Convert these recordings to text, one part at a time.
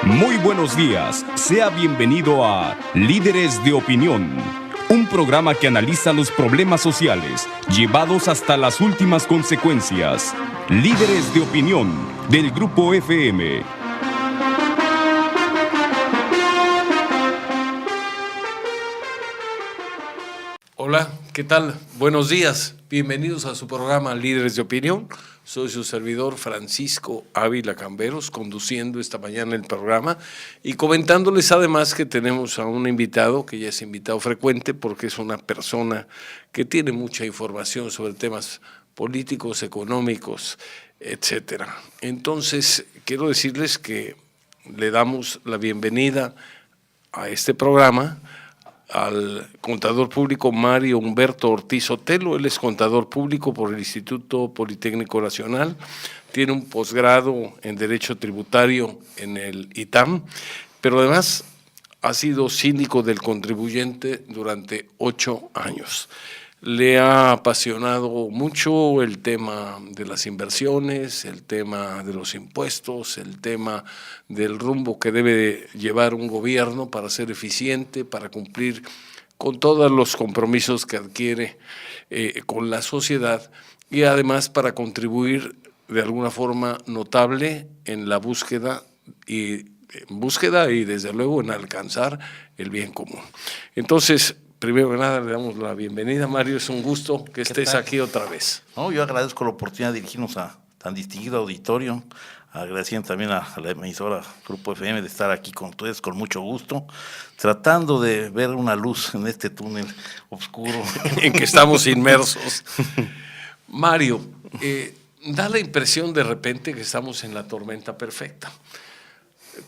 Muy buenos días, sea bienvenido a Líderes de Opinión, un programa que analiza los problemas sociales llevados hasta las últimas consecuencias. Líderes de Opinión, del Grupo FM. Hola, ¿qué tal? Buenos días, bienvenidos a su programa Líderes de Opinión. Soy su servidor Francisco Ávila Camberos, conduciendo esta mañana el programa y comentándoles además que tenemos a un invitado que ya es invitado frecuente porque es una persona que tiene mucha información sobre temas políticos, económicos, etcétera. Entonces, quiero decirles que le damos la bienvenida a este programa al contador público Mario Humberto Ortiz Otelo. Él es contador público por el Instituto Politécnico Nacional, tiene un posgrado en Derecho Tributario en el ITAM, pero además ha sido síndico del contribuyente durante 8 años. Le ha apasionado mucho el tema de las inversiones, el tema de los impuestos, el tema del rumbo que debe llevar un gobierno para ser eficiente, para cumplir con todos los compromisos que adquiere con la sociedad y además para contribuir de alguna forma notable en la búsqueda y desde luego en alcanzar el bien común. Entonces, primero que nada, le damos la bienvenida, Mario. Es un gusto que estés aquí otra vez. No, yo agradezco la oportunidad de dirigirnos a tan distinguido auditorio, agradeciendo también a la emisora Grupo FM de estar aquí con ustedes con mucho gusto, tratando de ver una luz en este túnel oscuro en que estamos inmersos. Mario, da la impresión de repente que estamos en la tormenta perfecta.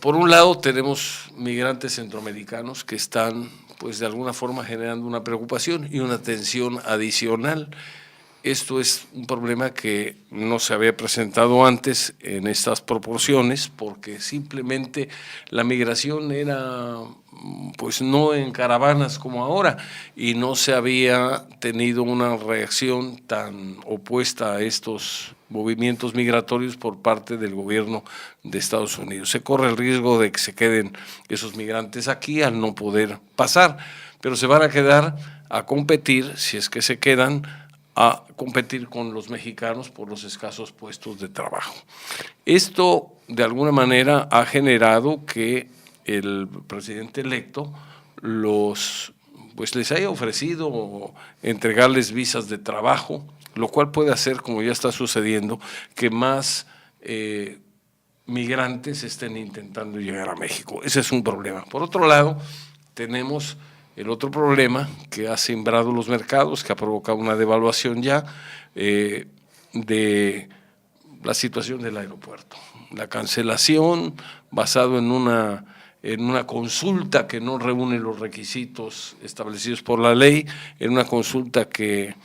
Por un lado tenemos migrantes centroamericanos que están pues de alguna forma generando una preocupación y una tensión adicional. Esto es un problema que no se había presentado antes en estas proporciones porque simplemente la migración era pues no en caravanas como ahora y no se había tenido una reacción tan opuesta a estos movimientos migratorios por parte del gobierno de Estados Unidos. Se corre el riesgo de que se queden esos migrantes aquí al no poder pasar, pero se van a quedar a competir, si es que se quedan, a competir con los mexicanos por los escasos puestos de trabajo. Esto, de alguna manera, ha generado que el presidente electo les haya ofrecido entregarles visas de trabajo, lo cual puede hacer, como ya está sucediendo, que más migrantes estén intentando llegar a México. Ese es un problema. Por otro lado, tenemos el otro problema que ha sembrado los mercados, que ha provocado una devaluación ya de la situación del aeropuerto. La cancelación basado en una consulta que no reúne los requisitos establecidos por la ley, en una consulta que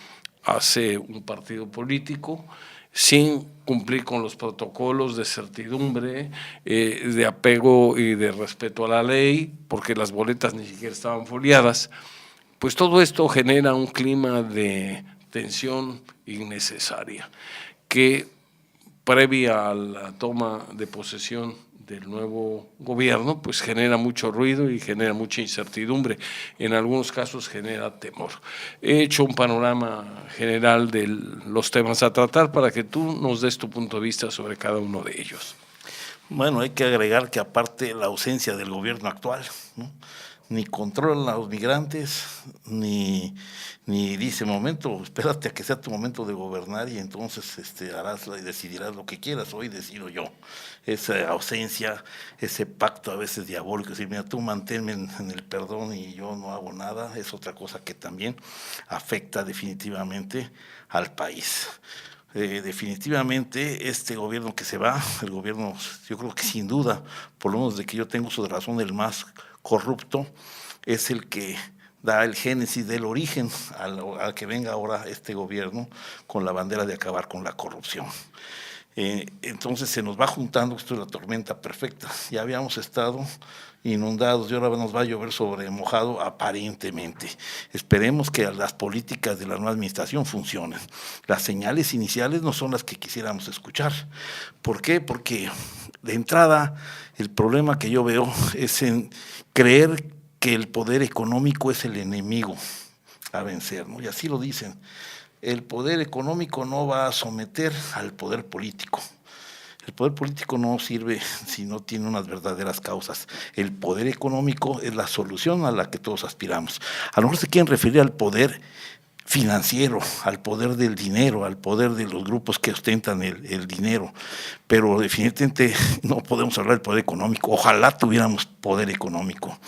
hace un partido político sin cumplir con los protocolos de certidumbre, de apego y de respeto a la ley, porque las boletas ni siquiera estaban foliadas. Pues todo esto genera un clima de tensión innecesaria que previa a la toma de posesión del nuevo gobierno, pues genera mucho ruido y genera mucha incertidumbre. En algunos casos genera temor. He hecho un panorama general de los temas a tratar para que tú nos des tu punto de vista sobre cada uno de ellos. Bueno, hay que agregar que aparte la ausencia del gobierno actual, ¿no? Ni controlan a los migrantes, ni dice momento, espérate a que sea tu momento de gobernar y entonces harás y decidirás lo que quieras, hoy decido yo. Esa ausencia, ese pacto a veces diabólico, decir, mira, tú manténme en el perdón y yo no hago nada, es otra cosa que también afecta definitivamente al país. Definitivamente este gobierno que se va, el gobierno, yo creo que sin duda, por lo menos de que yo tengo uso de razón, el más corrupto, es el que da el génesis del origen al que venga ahora este gobierno con la bandera de acabar con la corrupción. Entonces se nos va juntando, esto es la tormenta perfecta, ya habíamos estado inundados y ahora nos va a llover sobre mojado aparentemente. Esperemos que las políticas de la nueva administración funcionen. Las señales iniciales no son las que quisiéramos escuchar. ¿Por qué? Porque de entrada, el problema que yo veo es en creer que el poder económico es el enemigo a vencer, ¿no? Y así lo dicen. El poder económico no va a someter al poder político. El poder político no sirve si no tiene unas verdaderas causas. El poder económico es la solución a la que todos aspiramos. A lo mejor se quieren referir al poder financiero, al poder del dinero, al poder de los grupos que ostentan el dinero, pero definitivamente no podemos hablar del poder económico. Ojalá tuviéramos poder económico.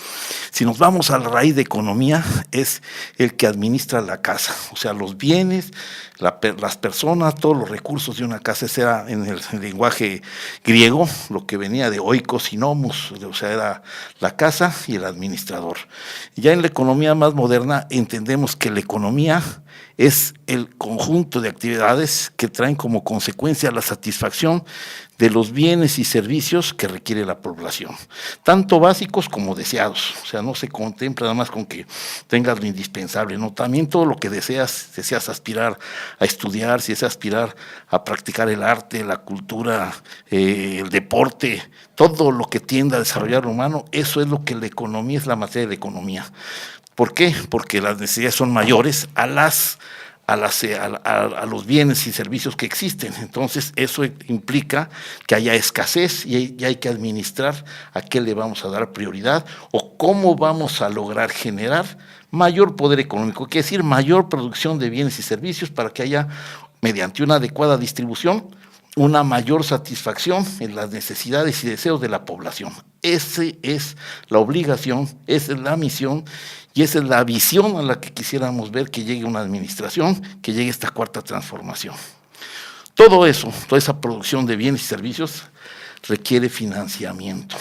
Si nos vamos a la raíz de economía, es el que administra la casa, o sea, los bienes, las personas, todos los recursos de una casa. Ese era en el lenguaje griego lo que venía de oikos y nomos, o sea, era la casa y el administrador. Ya en la economía más moderna entendemos que la economía es el conjunto de actividades que traen como consecuencia la satisfacción de los bienes y servicios que requiere la población, tanto básicos como deseados. O sea, no se contempla nada más con que tengas lo indispensable, no, también todo lo que deseas aspirar a estudiar, si deseas aspirar a practicar el arte, la cultura, el deporte, todo lo que tienda a desarrollar lo humano, eso es lo que la economía, es la materia de la economía. ¿Por qué? Porque las necesidades son mayores a los bienes y servicios que existen. Entonces, eso implica que haya escasez y hay que administrar a qué le vamos a dar prioridad o cómo vamos a lograr generar mayor poder económico, quiere decir mayor producción de bienes y servicios para que haya, mediante una adecuada distribución, una mayor satisfacción en las necesidades y deseos de la población. Esa es la obligación, esa es la misión y esa es la visión a la que quisiéramos ver que llegue una administración, que llegue esta cuarta transformación. Todo eso, toda esa producción de bienes y servicios requiere financiamiento.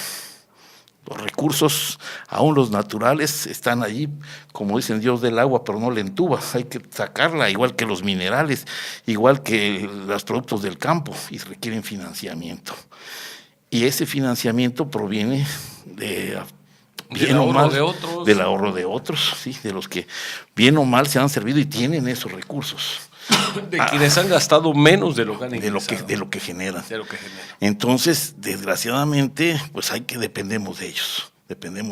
Los recursos, aún los naturales, están allí, como dicen, Dios del agua, pero no la entuba. Hay que sacarla, igual que los minerales, igual que los productos del campo, y requieren financiamiento. Y ese financiamiento proviene del ahorro de otros, sí, de los que bien o mal se han servido y tienen esos recursos. De quienes han gastado menos de lo que han ingresado. De lo que generan. Entonces, desgraciadamente, pues dependemos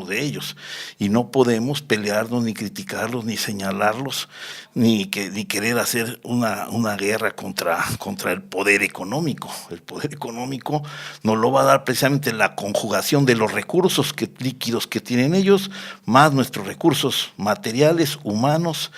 de ellos y no podemos pelearnos, ni criticarlos, ni señalarlos, ni querer hacer una guerra contra el poder económico. El poder económico nos lo va a dar precisamente la conjugación de los recursos líquidos que tienen ellos, más nuestros recursos materiales, humanos,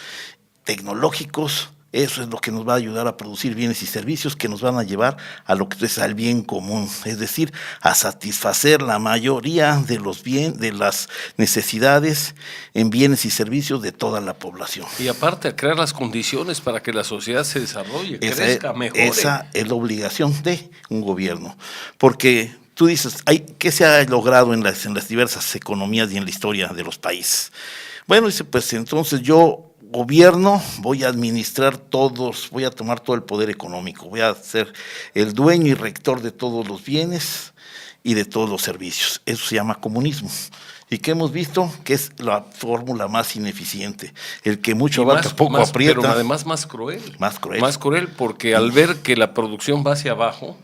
tecnológicos. Eso es lo que nos va a ayudar a producir bienes y servicios que nos van a llevar a lo que es al bien común, es decir, a satisfacer la mayoría de las necesidades en bienes y servicios de toda la población. Y aparte a crear las condiciones para que la sociedad se desarrolle, crezca, mejore. Esa es la obligación de un gobierno, porque tú dices, ¿qué se ha logrado en las diversas economías y en la historia de los países? Bueno, dice, pues entonces yo gobierno, voy a administrar voy a tomar todo el poder económico, voy a ser el dueño y rector de todos los bienes y de todos los servicios. Eso se llama comunismo. Y que hemos visto que es la fórmula más ineficiente, el que mucho abarca, poco aprieta. Pero además más cruel. Más cruel. Más cruel porque al ver que la producción va hacia abajo,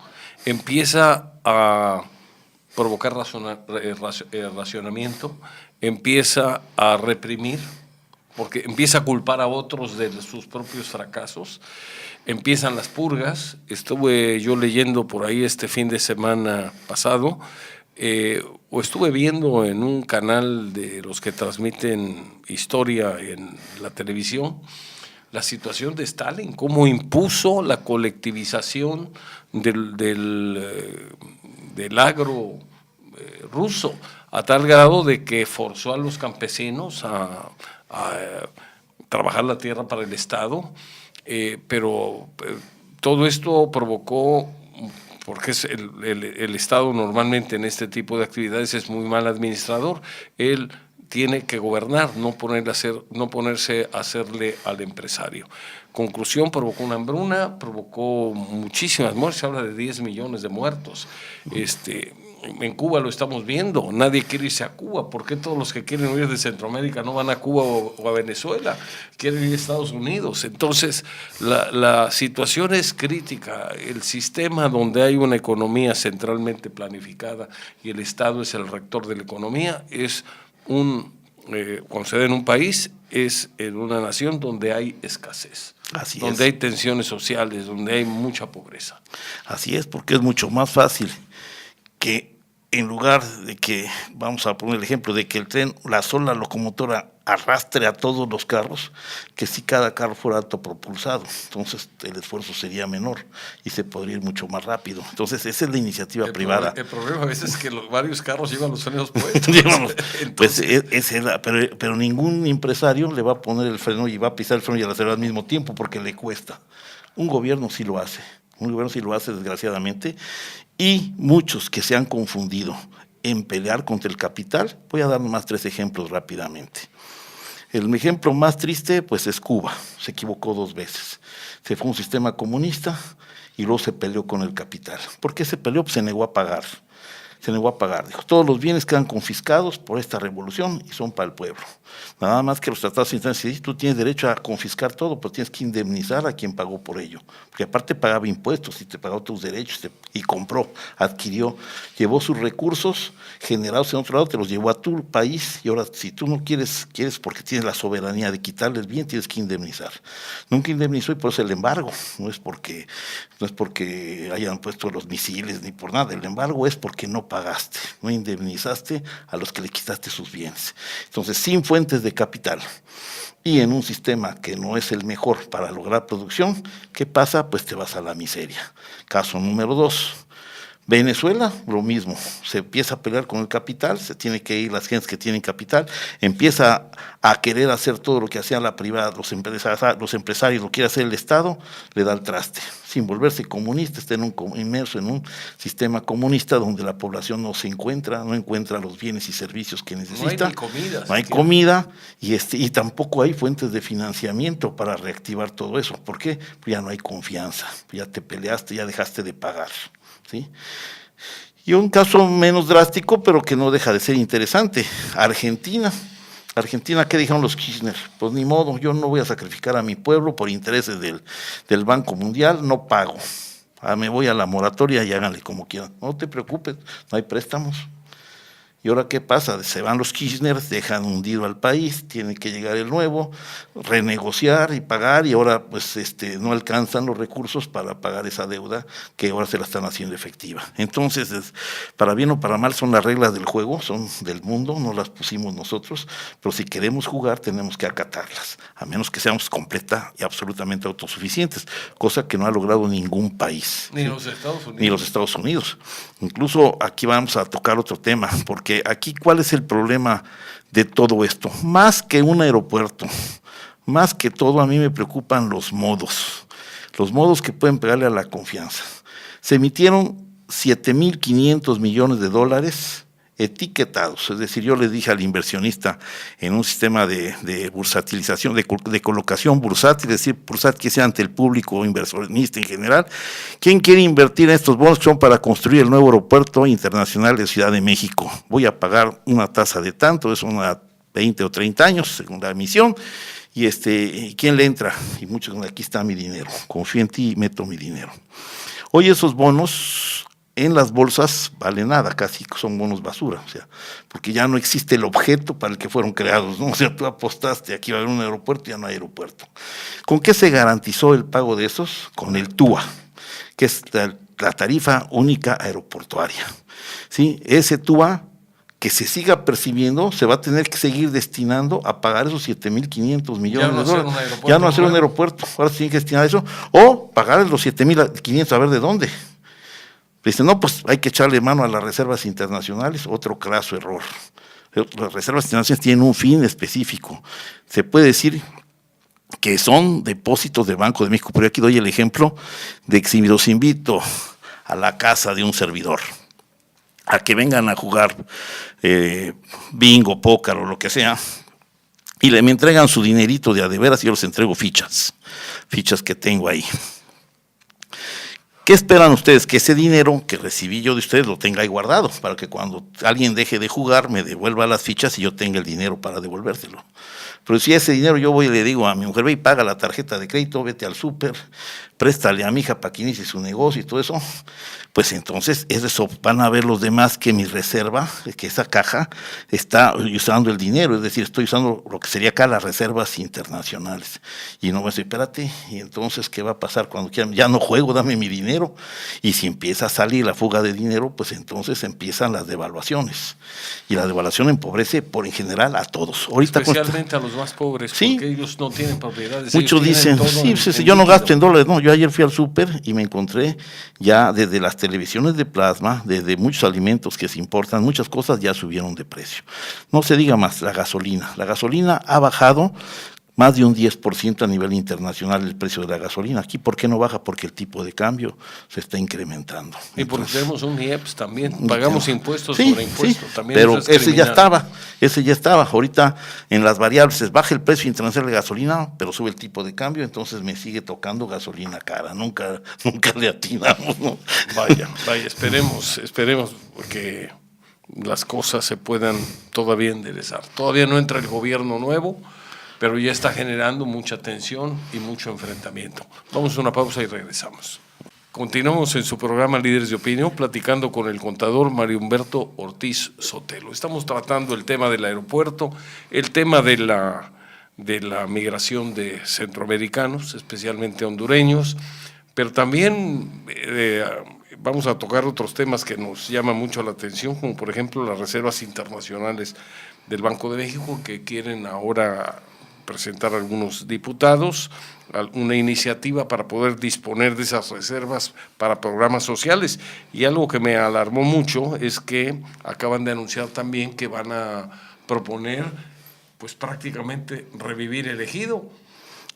empieza a provocar racionamiento, empieza a reprimir, porque empieza a culpar a otros de sus propios fracasos, empiezan las purgas. Estuve yo leyendo por ahí este fin de semana pasado, o estuve viendo en un canal de los que transmiten historia en la televisión, la situación de Stalin, cómo impuso la colectivización del agro ruso, a tal grado de que forzó a los campesinos a trabajar la tierra para el Estado, pero todo esto provocó, porque es el Estado normalmente en este tipo de actividades es muy mal administrador, él tiene que gobernar, no ponerse a hacerle al empresario. Conclusión, provocó una hambruna, provocó muchísimas muertes, se habla de 10 millones de muertos. En Cuba lo estamos viendo, nadie quiere irse a Cuba. ¿Por qué todos los que quieren huir de Centroamérica no van a Cuba o a Venezuela? Quieren ir a Estados Unidos. Entonces, la situación es crítica. El sistema donde hay una economía centralmente planificada y el Estado es el rector de la economía, es cuando se da en un país, es en una nación donde hay escasez. Así donde es. hay tensiones sociales, donde hay mucha pobreza. Así es, porque es mucho más fácil que en lugar de que, vamos a poner el ejemplo, de que el tren, la sola locomotora arrastre a todos los carros, que si cada carro fuera autopropulsado, entonces el esfuerzo sería menor y se podría ir mucho más rápido. Entonces esa es la iniciativa privada. El problema a veces es que varios carros llevan los frenos puestos. Pues pero ningún empresario le va a poner el freno y va a pisar el freno y el acelerador al mismo tiempo porque le cuesta. Un gobierno sí lo hace. Un gobierno sí lo hace, desgraciadamente, y muchos que se han confundido en pelear contra el capital. Voy a dar nomás 3 ejemplos rápidamente. El ejemplo más triste, pues, es Cuba. Se equivocó 2 veces. Se fue a un sistema comunista y luego se peleó con el capital. ¿Por qué se peleó? Pues se negó a pagar. Se negó a pagar. Dijo, todos los bienes quedan confiscados por esta revolución y son para el pueblo. Nada más que los tratados internacionales, tú tienes derecho a confiscar todo, pero tienes que indemnizar a quien pagó por ello. Porque aparte pagaba impuestos y te pagó tus derechos y compró, adquirió, llevó sus recursos generados en otro lado, te los llevó a tu país y ahora si tú no quieres porque tienes la soberanía de quitarles bien, tienes que indemnizar. Nunca indemnizó y por eso el embargo. No es porque hayan puesto los misiles ni por nada. El embargo es porque no pagaste, no indemnizaste a los que le quitaste sus bienes. Entonces, sin fuentes de capital y en un sistema que no es el mejor para lograr producción, ¿qué pasa? Pues te vas a la miseria. Caso número 2. Venezuela, lo mismo, se empieza a pelear con el capital, se tiene que ir las gentes que tienen capital, empieza a querer hacer todo lo que hacían la privada, los empresarios lo quiere hacer el Estado, le da el traste, sin volverse comunista, está inmerso en un sistema comunista donde la población no encuentra los bienes y servicios que necesita, no hay comida y tampoco hay fuentes de financiamiento para reactivar todo eso. ¿Por qué? Pues ya no hay confianza, ya te peleaste, ya dejaste de pagar. ¿Sí? Y un caso menos drástico, pero que no deja de ser interesante, Argentina, ¿qué dijeron los Kirchner? Pues ni modo, yo no voy a sacrificar a mi pueblo por intereses del Banco Mundial, no pago, me voy a la moratoria y háganle como quieran, no te preocupes, no hay préstamos. ¿Y ahora qué pasa? Se van los Kirchner, dejan hundido al país, tiene que llegar el nuevo, renegociar y pagar, y ahora pues no alcanzan los recursos para pagar esa deuda que ahora se la están haciendo efectiva. Entonces, para bien o para mal, son las reglas del juego, son del mundo, no las pusimos nosotros, pero si queremos jugar tenemos que acatarlas, a menos que seamos completa y absolutamente autosuficientes, cosa que no ha logrado ningún país. Ni los Estados Unidos. Ni los Estados Unidos. Incluso aquí vamos a tocar otro tema, porque aquí, ¿cuál es el problema de todo esto? Más que un aeropuerto, más que todo, a mí me preocupan los modos que pueden pegarle a la confianza. Se emitieron 7.500 millones de dólares etiquetados, es decir, yo le dije al inversionista en un sistema de bursatilización, de colocación bursátil, es decir, bursátil que sea ante el público inversionista en general, ¿quién quiere invertir en estos bonos que son para construir el nuevo aeropuerto internacional de Ciudad de México? Voy a pagar una tasa de tanto, es una 20 o 30 años, según la emisión, y ¿quién le entra? Y muchos, aquí está mi dinero, confío en ti y meto mi dinero. Hoy esos bonos en las bolsas vale nada, casi son bonos basura, o sea, porque ya no existe el objeto para el que fueron creados, ¿no? O sea, tú apostaste, aquí va a haber un aeropuerto, ya no hay aeropuerto. ¿Con qué se garantizó el pago de esos? Con el TUA, que es la tarifa única aeroportuaria, ¿sí? Ese TUA que se siga percibiendo, se va a tener que seguir destinando a pagar esos 7.500 millones de dólares. Ya no hacer un aeropuerto, ahora se tiene que destinar a eso, o pagar los 7.500, a ver de dónde. Dice, no, pues hay que echarle mano a las reservas internacionales, otro craso error. Las reservas internacionales tienen un fin específico. Se puede decir que son depósitos del Banco de México, pero aquí doy el ejemplo de que si los invito a la casa de un servidor, a que vengan a jugar bingo, póker o lo que sea, y me entregan su dinerito de a veras, y yo les entrego fichas que tengo ahí. ¿Qué esperan ustedes? Que ese dinero que recibí yo de ustedes lo tenga ahí guardado, para que cuando alguien deje de jugar me devuelva las fichas y yo tenga el dinero para devolvérselo. Pero si ese dinero yo voy y le digo a mi mujer, ve y paga la tarjeta de crédito, vete al súper, préstale a mi hija para que inicie su negocio y todo eso, pues entonces eso van a ver los demás que mi reserva, que esa caja está usando el dinero, es decir, estoy usando lo que sería acá las reservas internacionales. Y no me dice, espérate, y entonces, ¿qué va a pasar cuando quieran? Ya no juego, dame mi dinero. Y si empieza a salir la fuga de dinero, pues entonces empiezan las devaluaciones. Y la devaluación empobrece por en general a todos. Ahorita especialmente a los más pobres, sí, porque ellos no tienen propiedades. Muchos dicen, sí, yo no gasto en dólares. No, yo ayer fui al súper y me encontré ya desde las televisiones de plasma, desde muchos alimentos que se importan, muchas cosas ya subieron de precio. No se diga más, la gasolina. La gasolina ha bajado más de un 10% a nivel internacional el precio de la gasolina. Aquí, ¿por qué no baja? Porque el tipo de cambio se está incrementando. Y porque tenemos un IEPS también, pagamos impuestos sí, sobre impuestos. Sí, también pero ese ya estaba. Ahorita en las variables baja el precio internacional de gasolina, pero sube el tipo de cambio, entonces me sigue tocando gasolina cara. Nunca le atinamos, ¿no? Vaya, esperemos que las cosas se puedan todavía enderezar. Todavía no entra el gobierno nuevo, pero ya está generando mucha tensión y mucho enfrentamiento. Vamos a una pausa y regresamos. Continuamos en su programa Líderes de Opinión, platicando con el contador Mario Humberto Ortiz Sotelo. Estamos tratando el tema del aeropuerto, el tema de la migración de centroamericanos, especialmente hondureños, pero también vamos a tocar otros temas que nos llaman mucho la atención, como por ejemplo las reservas internacionales del Banco de México, que quieren ahora presentar algunos diputados una iniciativa para poder disponer de esas reservas para programas sociales. Y algo que me alarmó mucho es que acaban de anunciar también que van a proponer pues prácticamente revivir el ejido.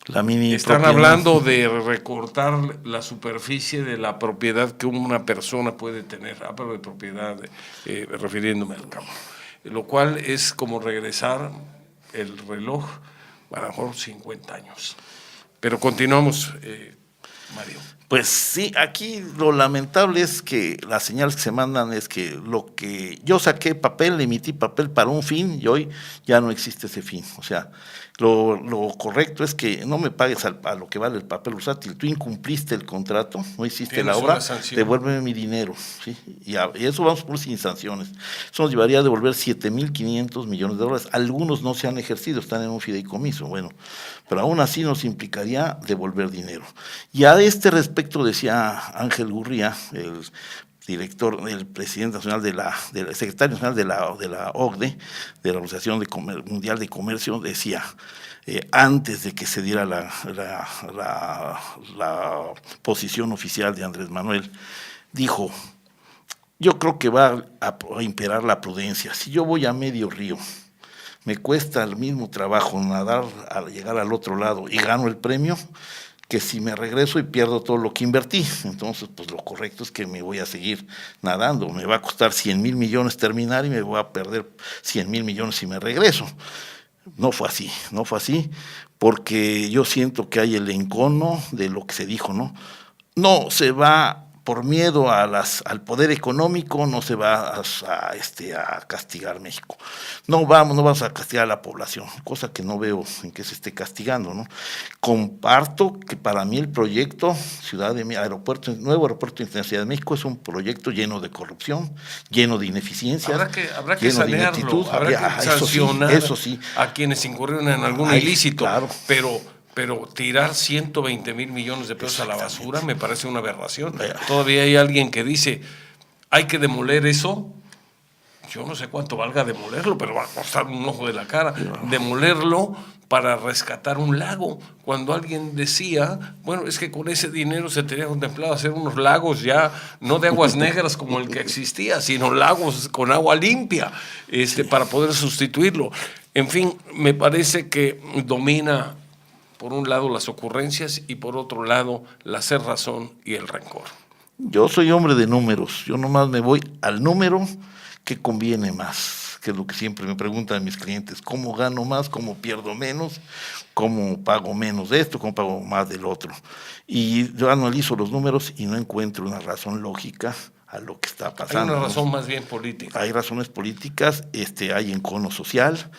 Están hablando de recortar la superficie de la propiedad que una persona puede tener, pero de propiedad, refiriéndome al campo, lo cual es como regresar el reloj a lo mejor 50 años. Pero continuamos, Mario. Pues sí, aquí lo lamentable es que las señales que se mandan es que lo que yo saqué papel, emití papel para un fin y hoy ya no existe ese fin. O sea, lo correcto es que no me pagues a lo que vale el papel usátil. Tú incumpliste el contrato, no hiciste la obra, devuélveme mi dinero. ¿Sí? Y eso vamos por sin sanciones. Eso nos llevaría a devolver 7.500 millones de dólares. Algunos no se han ejercido, están en un fideicomiso. Bueno, pero aún así nos implicaría devolver dinero. Y a este respecto decía Ángel Gurría, el director, el presidente nacional del secretario nacional de la OCDE, de la Organización Mundial de Comercio, decía, antes de que se diera la posición oficial de Andrés Manuel, dijo, yo creo que va a imperar la prudencia. Si yo voy a medio río, me cuesta el mismo trabajo nadar al llegar al otro lado y gano el premio, que si me regreso y pierdo todo lo que invertí. Entonces, pues lo correcto es que me voy a seguir nadando. Me va a costar 100,000 millones terminar y me voy a perder 100,000 millones si me regreso. No fue así, porque yo siento que hay el encono de lo que se dijo, ¿no? No se va por miedo al poder económico, no se va a castigar México. No vamos a castigar a la población, cosa que no veo en que se esté castigando, ¿no? Comparto que para mí el proyecto Nuevo Aeropuerto Internacional de México es un proyecto lleno de corrupción, lleno de ineficiencia. Habrá que sanearlo, habrá que sancionar a quienes incurrieron en algún ilícito, claro. Pero tirar 120,000 millones de pesos a la basura me parece una aberración. Todavía hay alguien que dice, hay que demoler eso. Yo no sé cuánto valga demolerlo, pero va a costar un ojo de la cara. Demolerlo para rescatar un lago. Cuando alguien decía, bueno, es que con ese dinero se tenía contemplado hacer unos lagos ya, no de aguas negras como el que existía, sino lagos con agua limpia, para poder sustituirlo. En fin, me parece que domina por un lado las ocurrencias y por otro lado la cerrazón y el rencor. Yo soy hombre de números, yo nomás me voy al número que conviene más, que es lo que siempre me preguntan mis clientes: ¿cómo gano más? ¿Cómo pierdo menos? ¿Cómo pago menos de esto? ¿Cómo pago más del otro? Y yo analizo los números y no encuentro una razón lógica a lo que está pasando. Hay una razón más bien política. Hay razones políticas, hay encono social,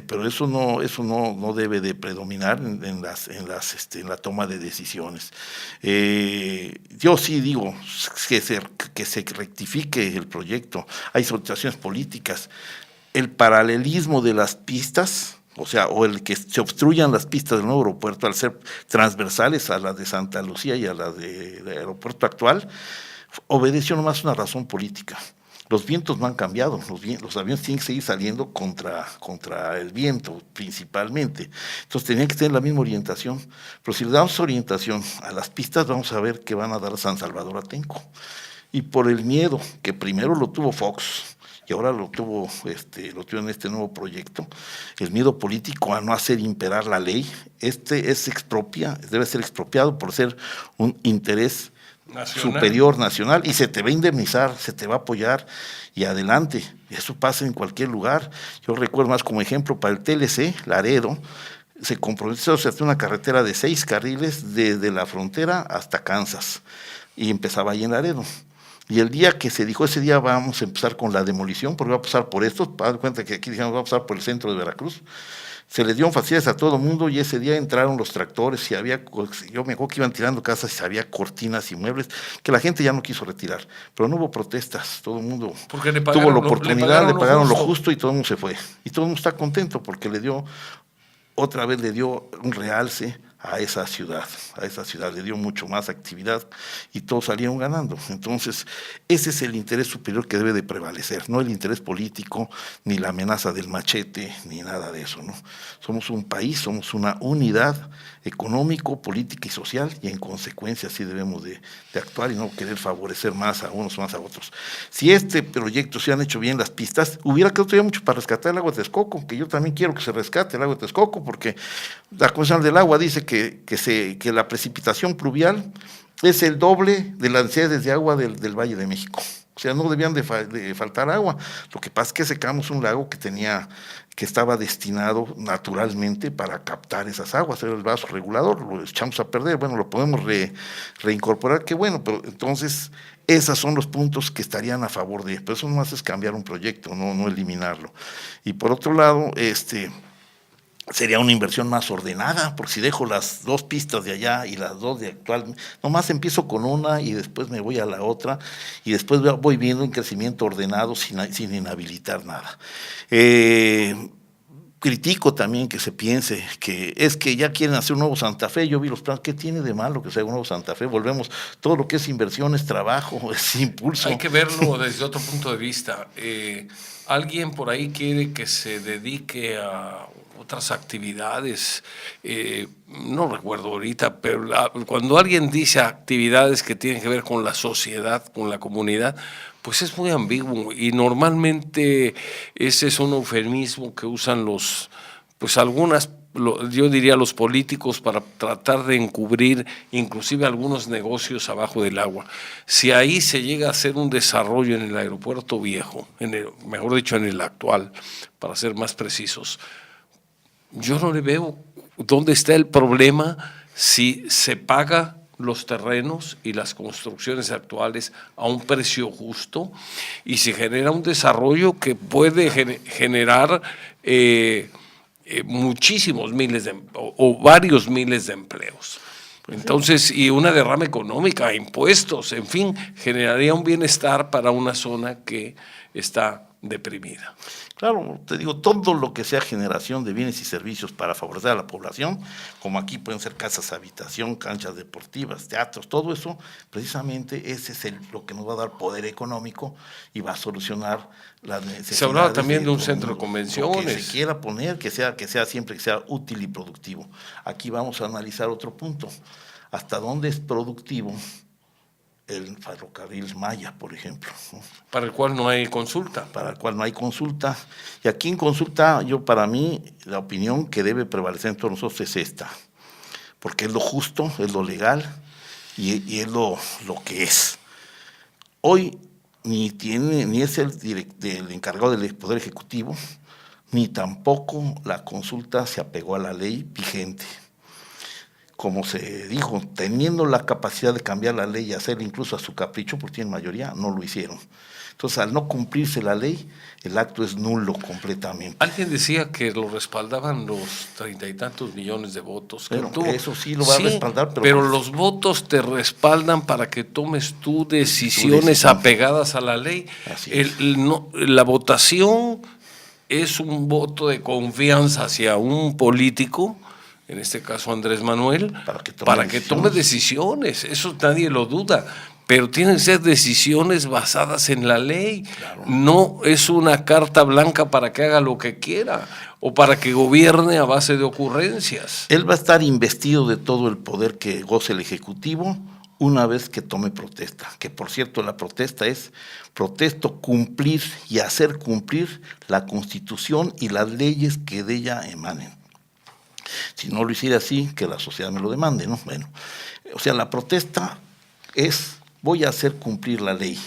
pero eso no debe de predominar en la toma de decisiones. Yo sí digo que se rectifique el proyecto. Hay situaciones políticas. El paralelismo de las pistas, o el que se obstruyan las pistas del nuevo aeropuerto al ser transversales a las de Santa Lucía y a las del aeropuerto actual, obedeció nomás una razón política. Los vientos no han cambiado, los aviones tienen que seguir saliendo contra el viento principalmente, entonces tenían que tener la misma orientación, pero si le damos orientación a las pistas, vamos a ver que van a dar a San Salvador Atenco, y por el miedo, que primero lo tuvo Fox, y ahora lo tuvo en este nuevo proyecto, el miedo político a no hacer imperar la ley, debe ser expropiado por ser un interés superior nacional, y se te va a indemnizar, se te va a apoyar y adelante. Eso pasa en cualquier lugar. Yo recuerdo más como ejemplo para el TLC, Laredo, se comprometió a hacer una carretera de 6 carriles desde la frontera hasta Kansas, y empezaba ahí en Laredo. Y el día que se dijo, ese día vamos a empezar con la demolición, porque va a pasar por estos, para dar cuenta que aquí dijimos va a pasar por el centro de Veracruz. Se les dieron facilidades a todo el mundo, y ese día entraron los tractores y yo me acuerdo que iban tirando casas y había cortinas y muebles que la gente ya no quiso retirar, pero no hubo protestas, todo el mundo tuvo la oportunidad, le pagaron lo justo y todo el mundo se fue. Y todo el mundo está contento porque otra vez le dio un realce a esa ciudad, le dio mucho más actividad y todos salieron ganando. Entonces, ese es el interés superior que debe de prevalecer, no el interés político, ni la amenaza del machete, ni nada de eso, ¿no? Somos un país, somos una unidad económico, política y social, y en consecuencia así debemos de actuar y no querer favorecer más a unos más a otros. Si este proyecto se han hecho bien las pistas, hubiera quedado todavía mucho para rescatar el lago de Texcoco, que yo también quiero que se rescate el lago de Texcoco, porque la Comisión del Agua dice que la precipitación pluvial es el doble de las necesidades de agua del Valle de México. O sea, no debían de faltar agua. Lo que pasa es que secamos un lago que estaba destinado naturalmente para captar esas aguas, era el vaso regulador, lo echamos a perder. Bueno, lo podemos reincorporar, qué bueno, pero entonces esos son los puntos que estarían a favor de, pero eso nomás es cambiar un proyecto, no eliminarlo. Y por otro lado, sería una inversión más ordenada, porque si dejo las 2 pistas de allá y las 2 de actual, nomás empiezo con una y después me voy a la otra, y después voy viendo un crecimiento ordenado sin inhabilitar nada. Critico también que se piense que es que ya quieren hacer un nuevo Santa Fe. Yo vi los planes, ¿qué tiene de malo que sea un nuevo Santa Fe? Volvemos, todo lo que es inversión es trabajo, es impulso. Hay que verlo desde otro punto de vista. Alguien por ahí quiere que se dedique a otras actividades, no recuerdo ahorita, pero cuando alguien dice actividades que tienen que ver con la sociedad, con la comunidad, pues es muy ambiguo, y normalmente ese es un eufemismo que usan yo diría los políticos, para tratar de encubrir inclusive algunos negocios abajo del agua. Si ahí se llega a hacer un desarrollo en el aeropuerto viejo, mejor dicho en el actual, para ser más precisos, yo no le veo dónde está el problema si se paga los terrenos y las construcciones actuales a un precio justo, y se genera un desarrollo que puede generar muchísimos miles o varios miles de empleos. Entonces, y una derrama económica, impuestos, en fin, generaría un bienestar para una zona que está deprimida. Claro, te digo, todo lo que sea generación de bienes y servicios para favorecer a la población, como aquí pueden ser casas, habitación, canchas deportivas, teatros, todo eso, precisamente ese es lo que nos va a dar poder económico y va a solucionar las necesidades. Se hablaba también de un centro de convenciones. Lo que se quiera poner, que sea siempre que sea útil y productivo. Aquí vamos a analizar otro punto. ¿Hasta dónde es productivo el ferrocarril Maya, por ejemplo, ¿no? Para el cual no hay consulta. Para el cual no hay consulta. Y aquí en consulta, para mí, la opinión que debe prevalecer en todos nosotros es esta, porque es lo justo, es lo legal y es lo que es. Hoy ni es el encargado del Poder Ejecutivo, ni tampoco la consulta se apegó a la ley vigente. Como se dijo, teniendo la capacidad de cambiar la ley y hacerla incluso a su capricho, porque tienen mayoría, no lo hicieron. Entonces, al no cumplirse la ley, el acto es nulo completamente. Alguien decía que lo respaldaban los 30 y tantos millones de votos que Bueno, tuvo. eso sí lo va a respaldar, pero los votos te respaldan para que tomes tú decisiones apegadas a la ley. La votación es un voto de confianza hacia un político, en este caso Andrés Manuel, para que tome decisiones. Eso nadie lo duda. Pero tienen que ser decisiones basadas en la ley. Claro. No es una carta blanca para que haga lo que quiera o para que gobierne a base de ocurrencias. Él va a estar investido de todo el poder que goce el Ejecutivo una vez que tome protesta. Que por cierto, la protesta es cumplir y hacer cumplir la Constitución y las leyes que de ella emanen. Si no lo hiciera así, que la sociedad me lo demande, ¿no? Bueno, o sea, la protesta es: voy a hacer cumplir la ley,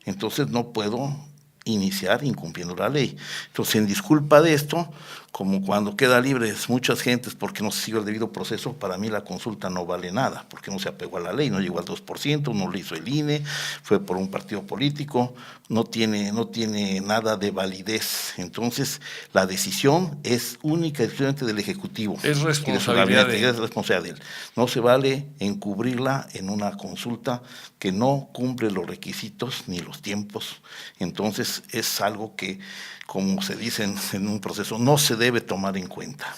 entonces no puedo iniciar incumpliendo la ley. Entonces, en disculpa de esto, como cuando queda libres muchas gentes porque no se siguió el debido proceso, para mí la consulta no vale nada, porque no se apegó a la ley, no llegó al 2%, no lo hizo el INE, fue por un partido político, no tiene nada de validez. Entonces, la decisión es única y exclusivamente del Ejecutivo. Es responsabilidad de él. Es responsabilidad de él. No se vale encubrirla en una consulta que no cumple los requisitos ni los tiempos. Entonces, es algo que, como se dice en un proceso, no se debe tomar en cuenta.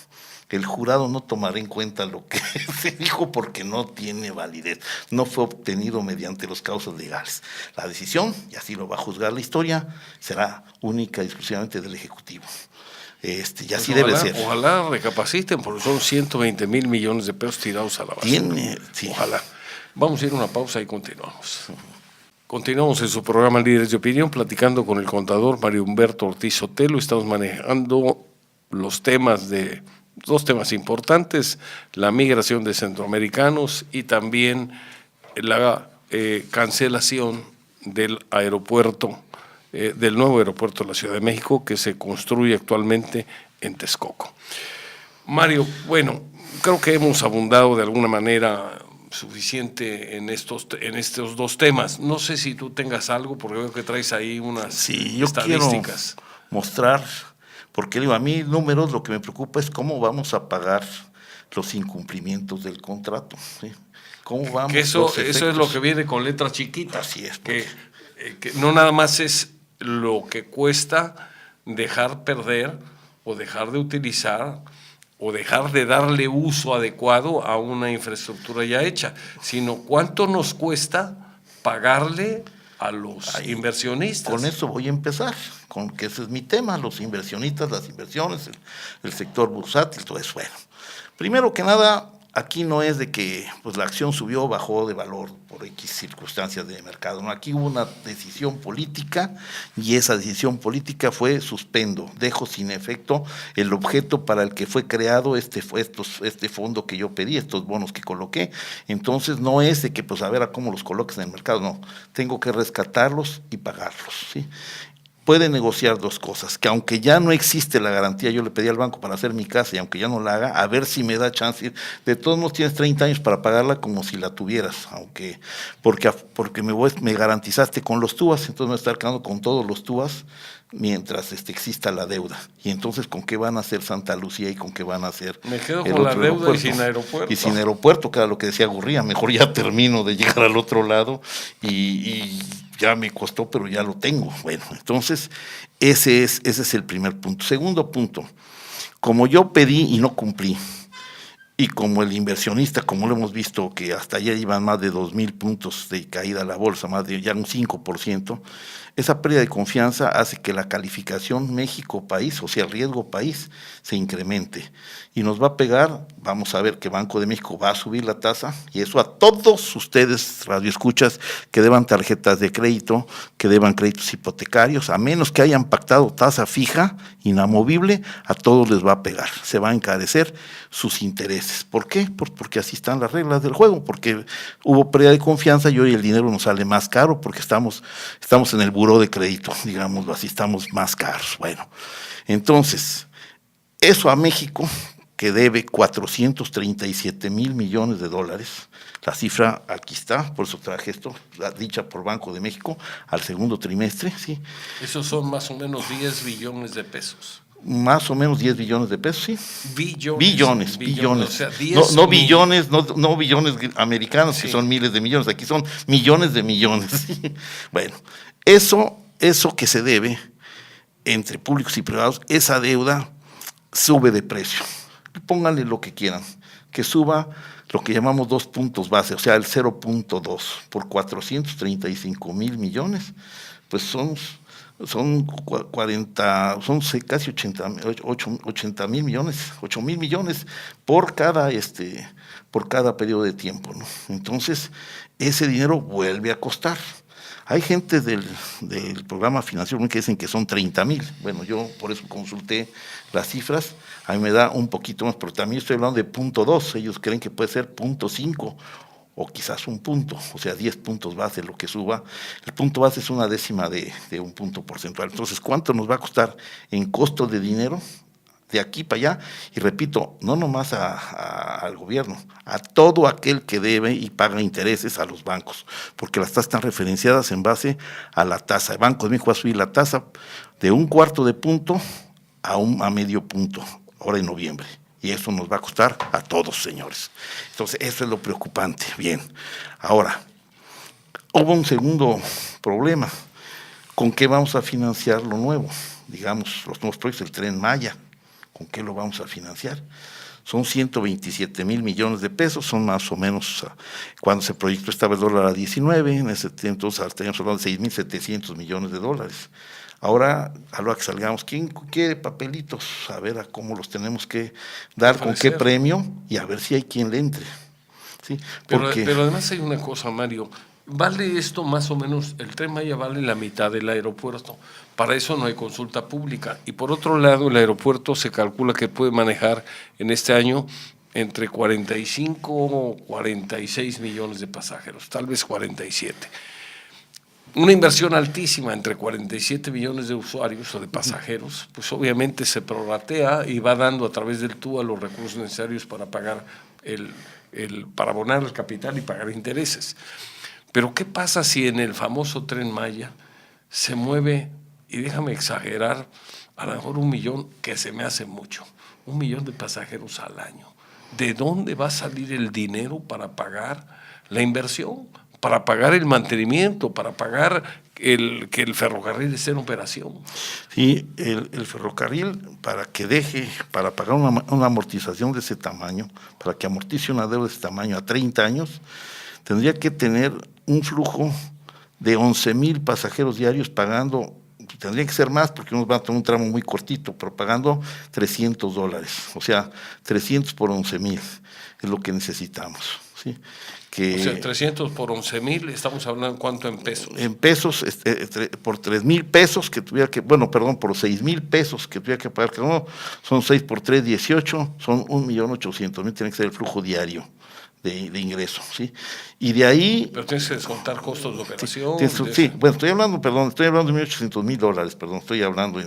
El jurado no tomará en cuenta lo que se dijo porque no tiene validez, no fue obtenido mediante los causas legales. La decisión, y así lo va a juzgar la historia, será única y exclusivamente del Ejecutivo. Y así debe ser. Ojalá recapaciten, porque son 120 mil millones de pesos tirados a la basura. Sí. Ojalá. Vamos a ir a una pausa y continuamos. Continuamos en su programa Líderes de Opinión, platicando con el contador Mario Humberto Ortiz Sotelo. Estamos manejando dos temas importantes: la migración de centroamericanos y también la cancelación del aeropuerto, del nuevo aeropuerto de la Ciudad de México, que se construye actualmente en Texcoco. Mario, bueno, creo que hemos abundado de alguna manera suficiente en estos dos temas. No sé si tú tengas algo, porque veo que traes ahí unas estadísticas. Quiero mostrar, porque a mí números, lo que me preocupa es cómo vamos a pagar los incumplimientos del contrato, ¿sí? ¿Cómo vamos? Que eso es lo que viene con letras chiquitas. Así es. Que no nada más es lo que cuesta dejar perder o dejar de utilizar o dejar de darle uso adecuado a una infraestructura ya hecha, sino cuánto nos cuesta pagarle a los inversionistas. Con eso voy a empezar, con que ese es mi tema: los inversionistas, las inversiones, el sector bursátil, todo eso. Bueno, primero que nada, aquí no es de que pues la acción subió o bajó de valor por X circunstancias de mercado, ¿no? Aquí hubo una decisión política y esa decisión política fue: suspendo, dejo sin efecto el objeto para el que fue creado este fondo que yo pedí, estos bonos que coloqué. Entonces no es de que pues a ver a cómo los coloques en el mercado, no, tengo que rescatarlos y pagarlos, ¿sí? Puede negociar dos cosas: que aunque ya no existe la garantía, yo le pedí al banco para hacer mi casa y aunque ya no la haga, a ver si me da chance. De todos modos tienes 30 años para pagarla como si la tuvieras, porque me garantizaste con los TUAS, entonces me voy a estar quedando con todos los TUAS mientras exista la deuda. Y entonces, ¿con qué van a hacer Santa Lucía y con qué van a hacer? Me quedo con la deuda y sin aeropuerto. Y sin aeropuerto, que era lo que decía Gurría: mejor ya termino de llegar al otro lado y ya me costó, pero ya lo tengo. Bueno, entonces ese es el primer punto. Segundo punto: como yo pedí y no cumplí, y como el inversionista, como lo hemos visto, que hasta ayer iban más de 2,000 puntos de caída a la bolsa, más de ya un 5%, esa pérdida de confianza hace que la calificación México país, o sea, el riesgo país, se incremente. Y nos va a pegar, vamos a ver que Banco de México va a subir la tasa, y eso a todos ustedes, radioescuchas, que deban tarjetas de crédito, que deban créditos hipotecarios, a menos que hayan pactado tasa fija, inamovible, a todos les va a pegar. Se va a encarecer sus intereses. intereses. ¿Por qué? Porque así están las reglas del juego, porque hubo pérdida de confianza y hoy el dinero nos sale más caro porque estamos en el buró de crédito, digámoslo así, estamos más caros. Bueno, entonces, eso a México, que debe 437 mil millones de dólares, la cifra aquí está, por eso traje esto, dicha por Banco de México, al segundo trimestre, ¿sí? Esos son más o menos 10 billones de pesos. Más o menos 10 billones de pesos, sí. Billones. Billones. O sea, no billones, no billones americanos, sí, que son miles de millones, aquí son millones de millones. Bueno, eso que se debe entre públicos y privados, esa deuda sube de precio. Pónganle lo que quieran, que suba lo que llamamos 2 puntos base, o sea, el 0.2 por 435 mil millones, pues son casi 80 mil millones, 8 mil millones por cada periodo de tiempo, ¿no? Entonces, ese dinero vuelve a costar. Hay gente del programa financiero que dicen que son 30 mil. Bueno, yo por eso consulté las cifras, a mí me da un poquito más, pero también estoy hablando de 0.2, ellos creen que puede ser 0.5 o quizás 1 punto, o sea, 10 puntos base lo que suba. El punto base es 1/10 de 1 punto porcentual. Entonces, ¿cuánto nos va a costar en costo de dinero de aquí para allá? Y repito, no nomás al gobierno, a todo aquel que debe y paga intereses a los bancos, porque las tasas están referenciadas en base a la tasa. El Banco de México va a subir la tasa de 1/4 de punto a medio punto, ahora en noviembre. Y eso nos va a costar a todos, señores. Entonces, eso es lo preocupante. Bien, ahora, hubo un segundo problema. ¿Con qué vamos a financiar lo nuevo? Digamos, los nuevos proyectos del Tren Maya. ¿Con qué lo vamos a financiar? Son 127 mil millones de pesos, son más o menos, cuando se proyectó estaba el dólar a 19, en ese tiempo estaríamos hablando de 6.700 millones de dólares. Ahora, a lo que salgamos, ¿quién quiere papelitos? A ver a cómo los tenemos que dar, con qué premio, y a ver si hay quien le entre. ¿Sí? Pero además hay una cosa, Mario, vale esto más o menos, el Tren Maya vale la mitad del aeropuerto, para eso no hay consulta pública, y por otro lado el aeropuerto se calcula que puede manejar en este año entre 45 o 46 millones de pasajeros, tal vez 47. Una inversión altísima, entre 47 millones de usuarios o de pasajeros, pues obviamente se prorratea y va dando a través del TUA los recursos necesarios para pagar para abonar el capital y pagar intereses. Pero ¿qué pasa si en el famoso Tren Maya se mueve, y déjame exagerar, a lo mejor 1 millón, que se me hace mucho, 1 millón de pasajeros al año? ¿De dónde va a salir el dinero para pagar la inversión, para pagar el mantenimiento, para pagar que el ferrocarril esté en operación? Sí, el ferrocarril, para pagar una amortización de ese tamaño, para que amortice una deuda de ese tamaño a 30 años, tendría que tener un flujo de 11 mil pasajeros diarios pagando, tendría que ser más porque unos van a tener un tramo muy cortito, pero pagando $300, o sea, 300 por 11 mil es lo que necesitamos, ¿sí? O sea, 300 por 11 mil, estamos hablando ¿cuánto en pesos? En pesos, por 3 mil pesos que tuviera que, por 6 mil pesos que tuviera que pagar cada uno, son 6 por 3, 18, son 1.800.000, tiene que ser el flujo diario de ingreso, ¿sí? Y de ahí… Pero tienes que descontar costos de operación. Sí, bueno, estoy hablando de $1.800.000, estoy hablando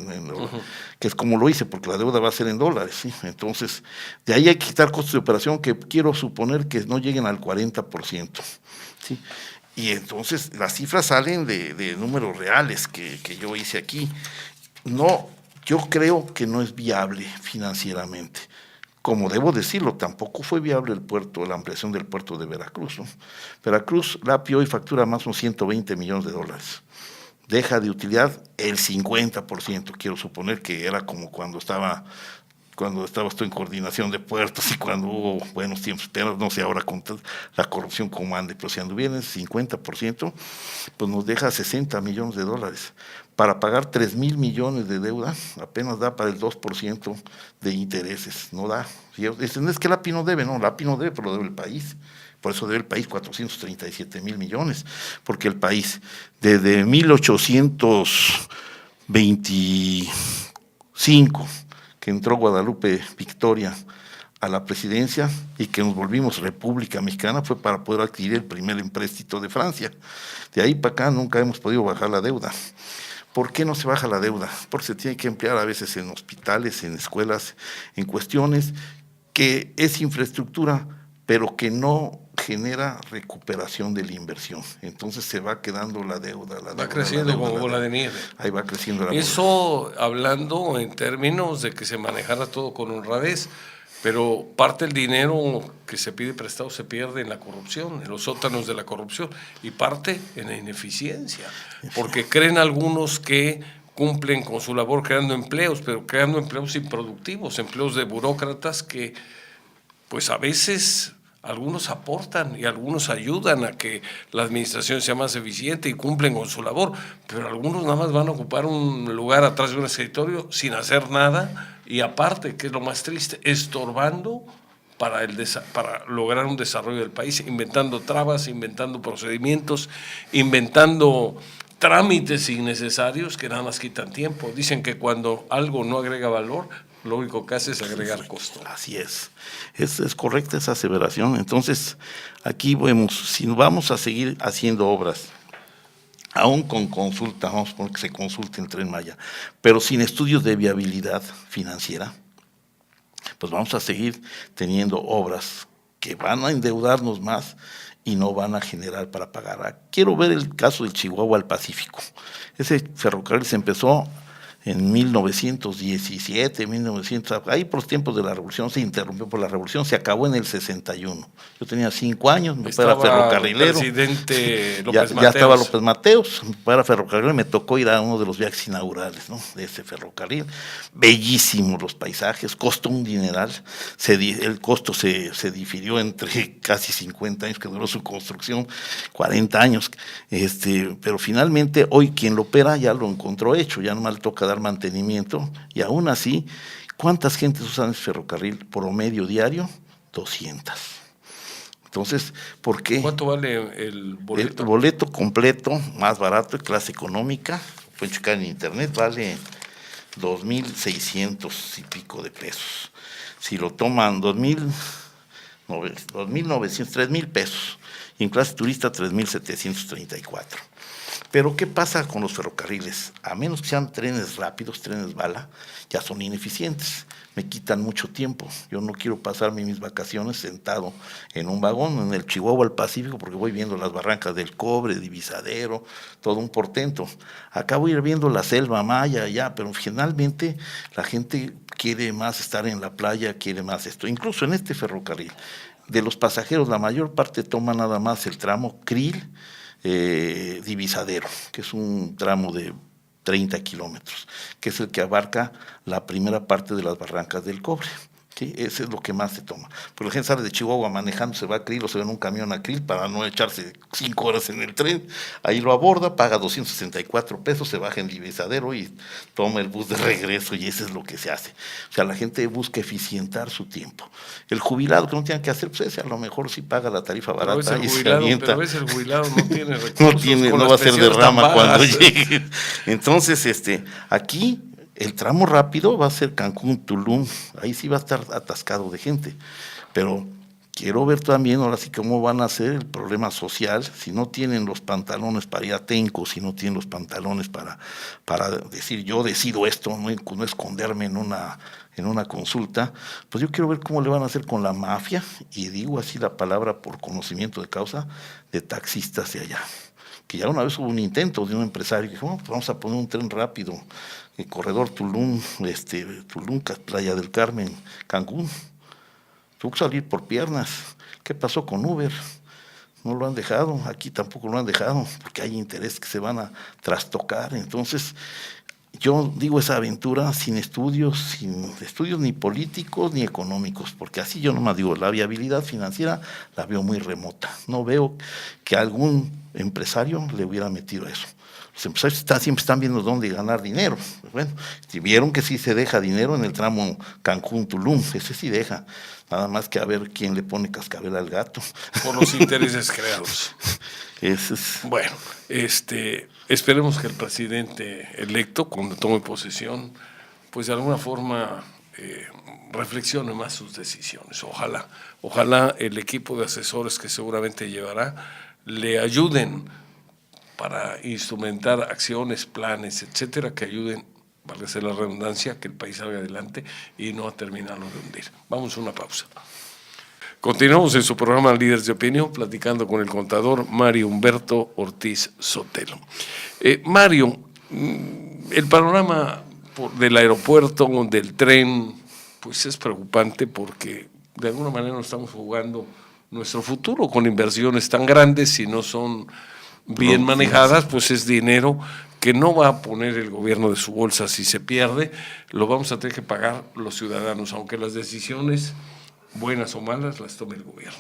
que es como lo hice, porque la deuda va a ser en dólares, ¿sí? Entonces, de ahí hay que quitar costos de operación que quiero suponer que no lleguen al 40%, ¿sí? Y entonces, las cifras salen de números reales que yo hice aquí. No, yo creo que no es viable financieramente. Como debo decirlo, tampoco fue viable la ampliación del puerto de Veracruz, ¿no? Veracruz, LAPI hoy factura más o menos $120 millones. Deja de utilidad el 50%, quiero suponer que era como cuando estaba esto en coordinación de puertos y cuando hubo buenos tiempos, pero no sé ahora con la corrupción como ande, pero si anduviera en ese 50%, pues nos deja $60 millones. Para pagar 3 mil millones de deuda, apenas da para el 2% de intereses, no da. No es que la API no debe, no, la API no debe, pero lo debe el país. Por eso debe el país 437 mil millones, porque el país desde 1825, que entró Guadalupe Victoria a la presidencia y que nos volvimos República Mexicana fue para poder adquirir el primer empréstito de Francia. De ahí para acá nunca hemos podido bajar la deuda. ¿Por qué no se baja la deuda? Porque se tiene que emplear a veces en hospitales, en escuelas, en cuestiones que es infraestructura, pero que no genera recuperación de la inversión. Entonces se va quedando la deuda. Va creciendo como bola de nieve. Ahí va creciendo la bola. Eso hablando en términos de que se manejara todo con honradez, pero parte del dinero que se pide prestado se pierde en la corrupción, en los sótanos de la corrupción, y parte en la ineficiencia, porque creen algunos que cumplen con su labor creando empleos, pero creando empleos improductivos, empleos de burócratas que pues a veces algunos aportan y algunos ayudan a que la administración sea más eficiente y cumplen con su labor, pero algunos nada más van a ocupar un lugar atrás de un escritorio sin hacer nada y aparte, que es lo más triste, estorbando para lograr un desarrollo del país, inventando trabas, inventando procedimientos, inventando trámites innecesarios que nada más quitan tiempo. Dicen que cuando algo no agrega valor, lo único que hace es agregar costo. Así es correcta esa aseveración. Entonces, aquí vemos, si vamos a seguir haciendo obras, aún con consulta, vamos a poner que se consulte el Tren Maya, pero sin estudios de viabilidad financiera, pues vamos a seguir teniendo obras que van a endeudarnos más y no van a generar para pagar. Quiero ver el caso del Chihuahua al Pacífico. Ese ferrocarril se empezó en 1917, 1900, ahí por los tiempos de la Revolución, se interrumpió por la Revolución, se acabó en el 61. Yo tenía 5 años, mi papá era ferrocarrilero. Presidente López Mateos. Ya estaba López Mateos, mi papá era ferrocarrilero y me tocó ir a uno de los viajes inaugurales, ¿no?, de ese ferrocarril. Bellísimos los paisajes, costó un dineral, el costo se difirió entre casi 50 años que duró su construcción, 40 años, pero finalmente hoy quien lo opera ya lo encontró hecho, ya nomás le toca dar mantenimiento, y aún así, ¿cuántas gentes usan ese ferrocarril? Promedio diario, 200. Entonces, ¿por qué? ¿Cuánto vale el boleto? El boleto completo, más barato, de clase económica, pueden checar en internet, vale 2,600 y pico de pesos. Si lo toman 2,900, 3,000 pesos, y en clase turista 3,734. Pero ¿qué pasa con los ferrocarriles? A menos que sean trenes rápidos, trenes bala, ya son ineficientes, me quitan mucho tiempo. Yo no quiero pasarme mis vacaciones sentado en un vagón en el Chihuahua al Pacífico porque voy viendo las barrancas del Cobre, Divisadero, todo un portento. Acá voy a ir viendo la selva maya ya, pero finalmente la gente quiere más estar en la playa, quiere más esto. Incluso en este ferrocarril, de los pasajeros, la mayor parte toma nada más el tramo Krill, Divisadero, que es un tramo de 30 kilómetros, que es el que abarca la primera parte de las barrancas del Cobre. ¿Sí? Ese es lo que más se toma. Porque la gente sale de Chihuahua manejando, se va a Krill o se va en un camión a Krill para no echarse 5 horas en el tren. Ahí lo aborda, paga 264 pesos, se baja en Divisadero y toma el bus de regreso, y eso es lo que se hace. O sea, la gente busca eficientar su tiempo. El jubilado que no tiene que hacer, pues ese a lo mejor sí paga la tarifa barata y se avienta. Pero a veces el jubilado no tiene recursos. No va a ser derrama cuando llegue. Entonces, aquí el tramo rápido va a ser Cancún, Tulum, ahí sí va a estar atascado de gente, pero quiero ver también ahora sí cómo van a hacer el problema social, si no tienen los pantalones para ir a Tenco, si no tienen los pantalones para decir yo decido esto, no esconderme en una consulta, pues yo quiero ver cómo le van a hacer con la mafia, y digo así la palabra por conocimiento de causa, de taxistas de allá. Que ya una vez hubo un intento de un empresario que dijo, bueno, pues vamos a poner un tren rápido, el corredor Tulum, Playa del Carmen, Cancún. Tuvo que salir por piernas. ¿Qué pasó con Uber? No lo han dejado, aquí tampoco lo han dejado, porque hay intereses que se van a trastocar. Entonces, yo digo esa aventura sin estudios ni políticos ni económicos, porque así yo nomás digo, la viabilidad financiera la veo muy remota. No veo que algún empresario le hubiera metido eso. Los empresarios siempre están viendo dónde ganar dinero. Bueno, si vieron que sí se deja dinero en el tramo Cancún-Tulum, ese sí deja. Nada más que a ver quién le pone cascabel al gato. Por los intereses creados. Bueno, esperemos que el presidente electo, cuando tome posesión, pues de alguna forma reflexione más sus decisiones. Ojalá el equipo de asesores que seguramente llevará le ayuden para instrumentar acciones, planes, etcétera, que ayuden, valga la redundancia, que el país salga adelante y no a terminarlo de hundir. Vamos a una pausa. Continuamos en su programa Líderes de Opinión, platicando con el contador Mario Humberto Ortiz Sotelo. Mario, el panorama del aeropuerto, del tren, pues es preocupante porque de alguna manera nos estamos jugando nuestro futuro con inversiones tan grandes. Si no son bien manejadas, pues es dinero que no va a poner el gobierno de su bolsa. Si se pierde, lo vamos a tener que pagar los ciudadanos, aunque las decisiones, buenas o malas, las tome el gobierno.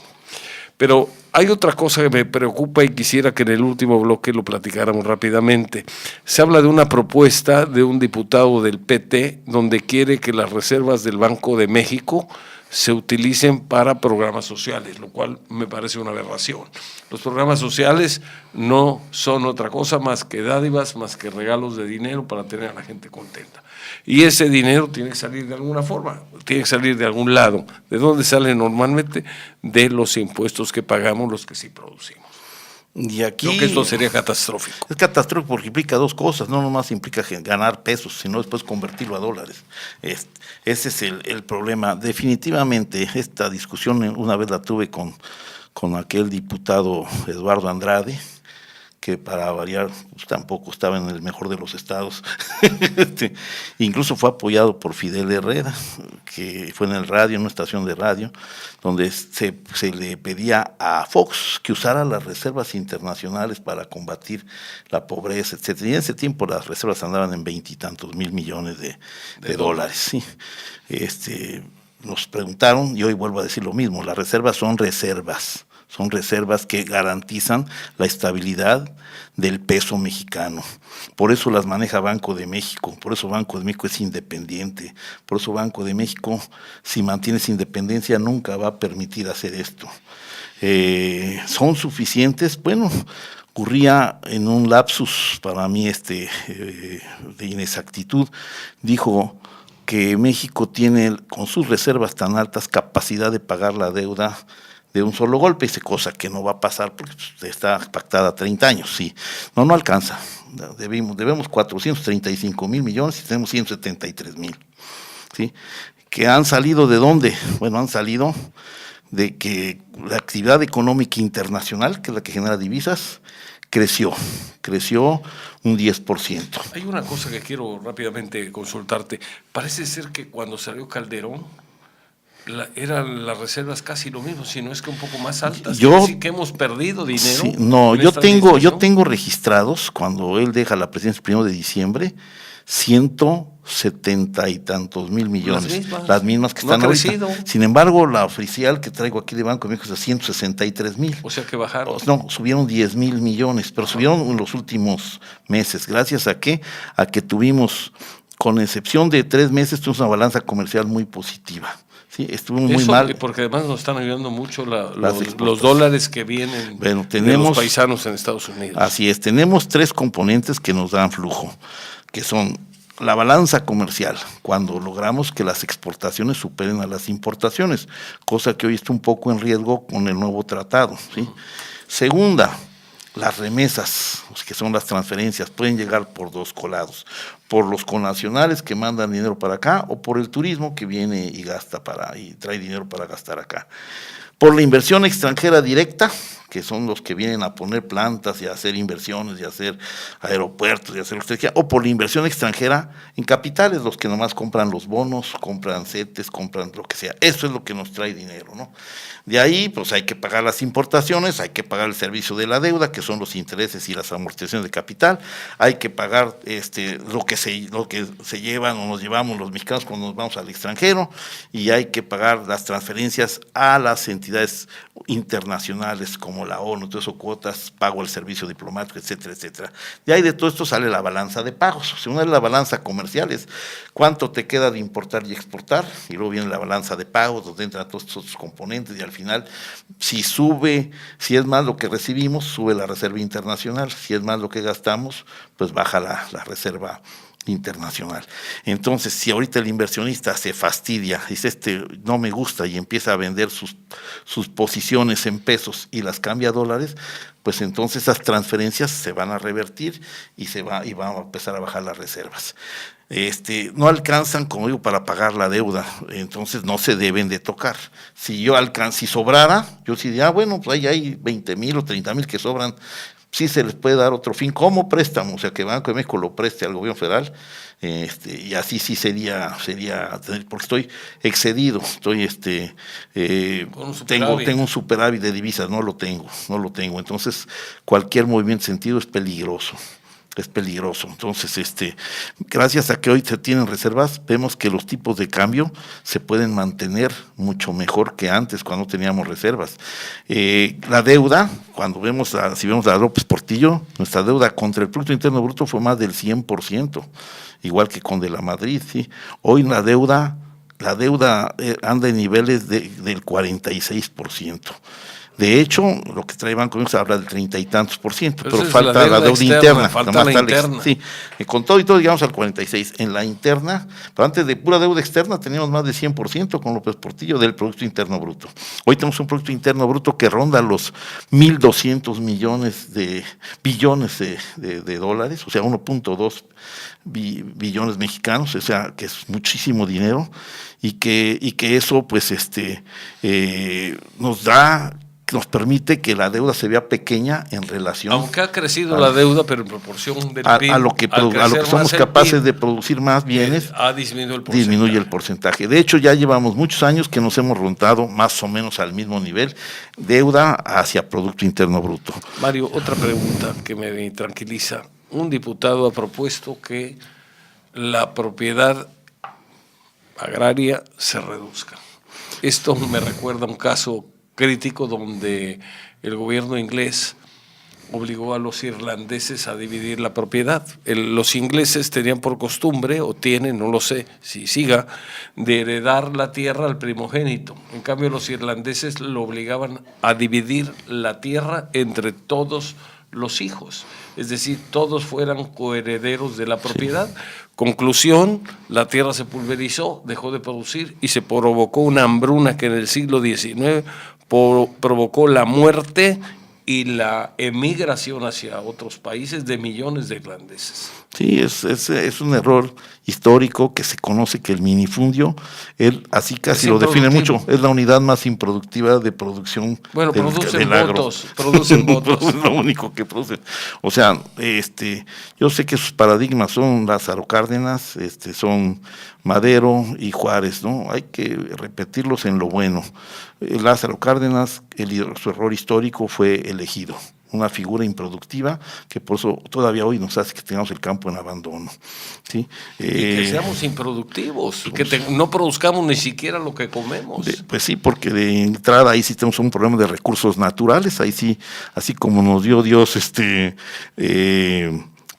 Pero hay otra cosa que me preocupa y quisiera que en el último bloque lo platicáramos rápidamente. Se habla de una propuesta de un diputado del PT donde quiere que las reservas del Banco de México se utilicen para programas sociales, lo cual me parece una aberración. Los programas sociales no son otra cosa más que dádivas, más que regalos de dinero para tener a la gente contenta. Y ese dinero tiene que salir de alguna forma, tiene que salir de algún lado. ¿De dónde sale normalmente? De los impuestos que pagamos los que sí producimos. Y aquí creo que esto sería catastrófico. Es catastrófico porque implica dos cosas, no nomás implica ganar pesos, sino después convertirlo a dólares. Ese es el problema. Definitivamente esta discusión una vez la tuve con aquel diputado Eduardo Andrade, que para variar pues, tampoco estaba en el mejor de los estados. Incluso fue apoyado por Fidel Herrera, que fue en el radio, en una estación de radio, donde se le pedía a Fox que usara las reservas internacionales para combatir la pobreza, etcétera. Y en ese tiempo las reservas andaban en 20 y tantos mil millones de dólares. Sí. Nos preguntaron, y hoy vuelvo a decir lo mismo, las reservas son reservas que garantizan la estabilidad del peso mexicano. Por eso las maneja Banco de México, por eso Banco de México es independiente, por eso Banco de México, si mantiene esa independencia, nunca va a permitir hacer esto. ¿Son suficientes? Bueno, ocurría en un lapsus para mí de inexactitud, dijo que México tiene, con sus reservas tan altas, capacidad de pagar la deuda de un solo golpe, esa cosa que no va a pasar porque está pactada a 30 años, sí. No alcanza. Debemos 435 mil millones y tenemos 173 mil. ¿Sí? ¿Que han salido de dónde? Bueno, han salido de que la actividad económica internacional, que es la que genera divisas, creció un 10%. Hay una cosa que quiero rápidamente consultarte. Parece ser que cuando salió Calderón, eran las reservas casi lo mismo, si no es que un poco más altas. ¿Sí que hemos perdido dinero? Sí, no, yo tengo registrados, cuando él deja la presidencia el 1 de diciembre, 170 y tantos mil millones. Las mismas que están ahorita. Sin embargo, la oficial que traigo aquí de Banco de México es de 163 mil. O sea que bajaron. No, subieron 10 mil millones, pero subieron en los últimos meses. ¿Gracias a qué? A que tuvimos, con excepción de 3 meses, tuvimos una balanza comercial muy positiva. Sí, estuvo muy mal. Porque además nos están ayudando mucho los dólares que vienen de los paisanos en Estados Unidos. Así es, tenemos 3 componentes que nos dan flujo, que son la balanza comercial, cuando logramos que las exportaciones superen a las importaciones, cosa que hoy está un poco en riesgo con el nuevo tratado. ¿Sí? Segunda, las remesas, que son las transferencias, pueden llegar por 2 colados, por los connacionales que mandan dinero para acá o por el turismo que viene y trae dinero para gastar acá. Por la inversión extranjera directa, que son los que vienen a poner plantas y a hacer inversiones y a hacer aeropuertos y a hacer electricidad, o por la inversión extranjera en capitales, los que nomás compran los bonos, compran CETES, compran lo que sea. Eso es lo que nos trae dinero, ¿no? De ahí, pues hay que pagar las importaciones, hay que pagar el servicio de la deuda, que son los intereses y las amortizaciones de capital, hay que pagar lo que se llevan o nos llevamos los mexicanos cuando nos vamos al extranjero, y hay que pagar las transferencias a las entidades internacionales como la ONU, entonces cuotas, pago al servicio diplomático, etcétera, etcétera. De ahí de todo esto sale la balanza de pagos. O sea, una es la balanza comercial, es cuánto te queda de importar y exportar, y luego viene la balanza de pagos, donde entran todos estos componentes, y al final, si es más lo que recibimos, sube la reserva internacional, si es más lo que gastamos, pues baja la reserva internacional. Entonces, si ahorita el inversionista se fastidia, dice no me gusta y empieza a vender sus posiciones en pesos y las cambia a dólares, pues entonces esas transferencias se van a revertir y van a empezar a bajar las reservas. No alcanzan, como digo, para pagar la deuda, entonces no se deben de tocar. Si sobrara, yo sí diría, bueno, pues ahí hay 20,000 o 30,000 que sobran, sí se les puede dar otro fin como préstamo, o sea, que Banco de México lo preste al gobierno federal, y así sí sería, porque estoy excedido, tengo un superávit de divisas, no lo tengo, entonces cualquier movimiento en sentido es peligroso. Entonces, gracias a que hoy se tienen reservas, vemos que los tipos de cambio se pueden mantener mucho mejor que antes cuando teníamos reservas. La deuda, si vemos a López Portillo, nuestra deuda contra el Producto Interno Bruto fue más del 100%, igual que con de la Madrid, ¿sí? Hoy la deuda anda en niveles del 46%. De hecho, lo que trae Banco de México habla del 30 y tantos %, pero falta la deuda interna. Falta la interna. Sí, con todo y todo llegamos al 46%. En la interna, pero antes de pura deuda externa teníamos más de 100% con López Portillo del Producto Interno Bruto. Hoy tenemos un Producto Interno Bruto que ronda los 1,200 billones de dólares, o sea, 1.2 billones mexicanos, o sea, que es muchísimo dinero, y que eso, pues, nos permite que la deuda se vea pequeña en relación. Aunque ha crecido la deuda, pero en proporción del PIB, a lo que somos capaces de producir más bienes, ha disminuido el porcentaje. Disminuye el porcentaje. De hecho, ya llevamos muchos años que nos hemos rondado más o menos al mismo nivel, deuda hacia Producto Interno Bruto. Mario, otra pregunta que me tranquiliza. Un diputado ha propuesto que la propiedad agraria se reduzca. Esto me recuerda a un caso crítico donde el gobierno inglés obligó a los irlandeses a dividir la propiedad. Los ingleses tenían por costumbre, o tienen, no lo sé si siga, de heredar la tierra al primogénito. En cambio, los irlandeses lo obligaban a dividir la tierra entre todos los hijos, es decir, todos fueran coherederos de la propiedad. Conclusión, la tierra se pulverizó, dejó de producir y se provocó una hambruna que en el siglo XIX provocó la muerte y la emigración hacia otros países de millones de irlandeses. Sí, es un error histórico que se conoce que el minifundio, así casi lo define mucho, es la unidad más improductiva de producción. Bueno, producen votos. Es lo único que producen. O sea, yo sé que sus paradigmas son Lázaro Cárdenas, son Madero y Juárez, ¿no? Hay que repetirlos en lo bueno. Lázaro Cárdenas, su error histórico fue elegido, una figura improductiva que por eso todavía hoy nos hace que tengamos el campo en abandono, ¿sí? Y que seamos improductivos, y que no produzcamos ni siquiera lo que comemos. Pues sí, porque de entrada ahí sí tenemos un problema de recursos naturales, ahí sí, así como nos dio Dios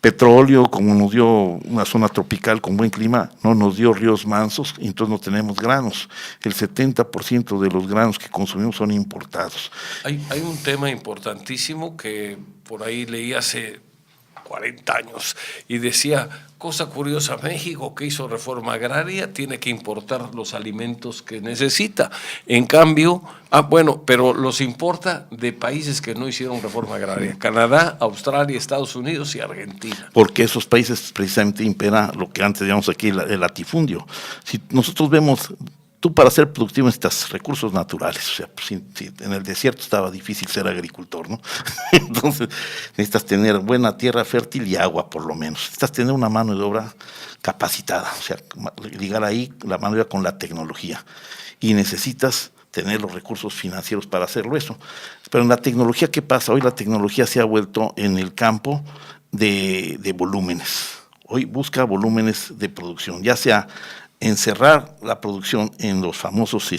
petróleo, como nos dio una zona tropical con buen clima, no nos dio ríos mansos, y entonces no tenemos granos. El 70% de los granos que consumimos son importados. Hay un tema importantísimo que por ahí leí hace 40 años y decía, cosa curiosa, México que hizo reforma agraria tiene que importar los alimentos que necesita. En cambio, pero los importa de países que no hicieron reforma agraria: Canadá, Australia, Estados Unidos y Argentina. Porque esos países precisamente impera lo que antes llamamos aquí el latifundio. Si nosotros vemos, tú para ser productivo necesitas recursos naturales, o sea, pues, si en el desierto estaba difícil ser agricultor, ¿no? Entonces necesitas tener buena tierra fértil y agua por lo menos, necesitas tener una mano de obra capacitada, o sea, ligar ahí la mano de obra con la tecnología, y necesitas tener los recursos financieros para hacerlo eso. Pero en la tecnología, ¿qué pasa? Hoy la tecnología se ha vuelto en el campo de volúmenes. Hoy busca volúmenes de producción, ya sea encerrar la producción en los famosos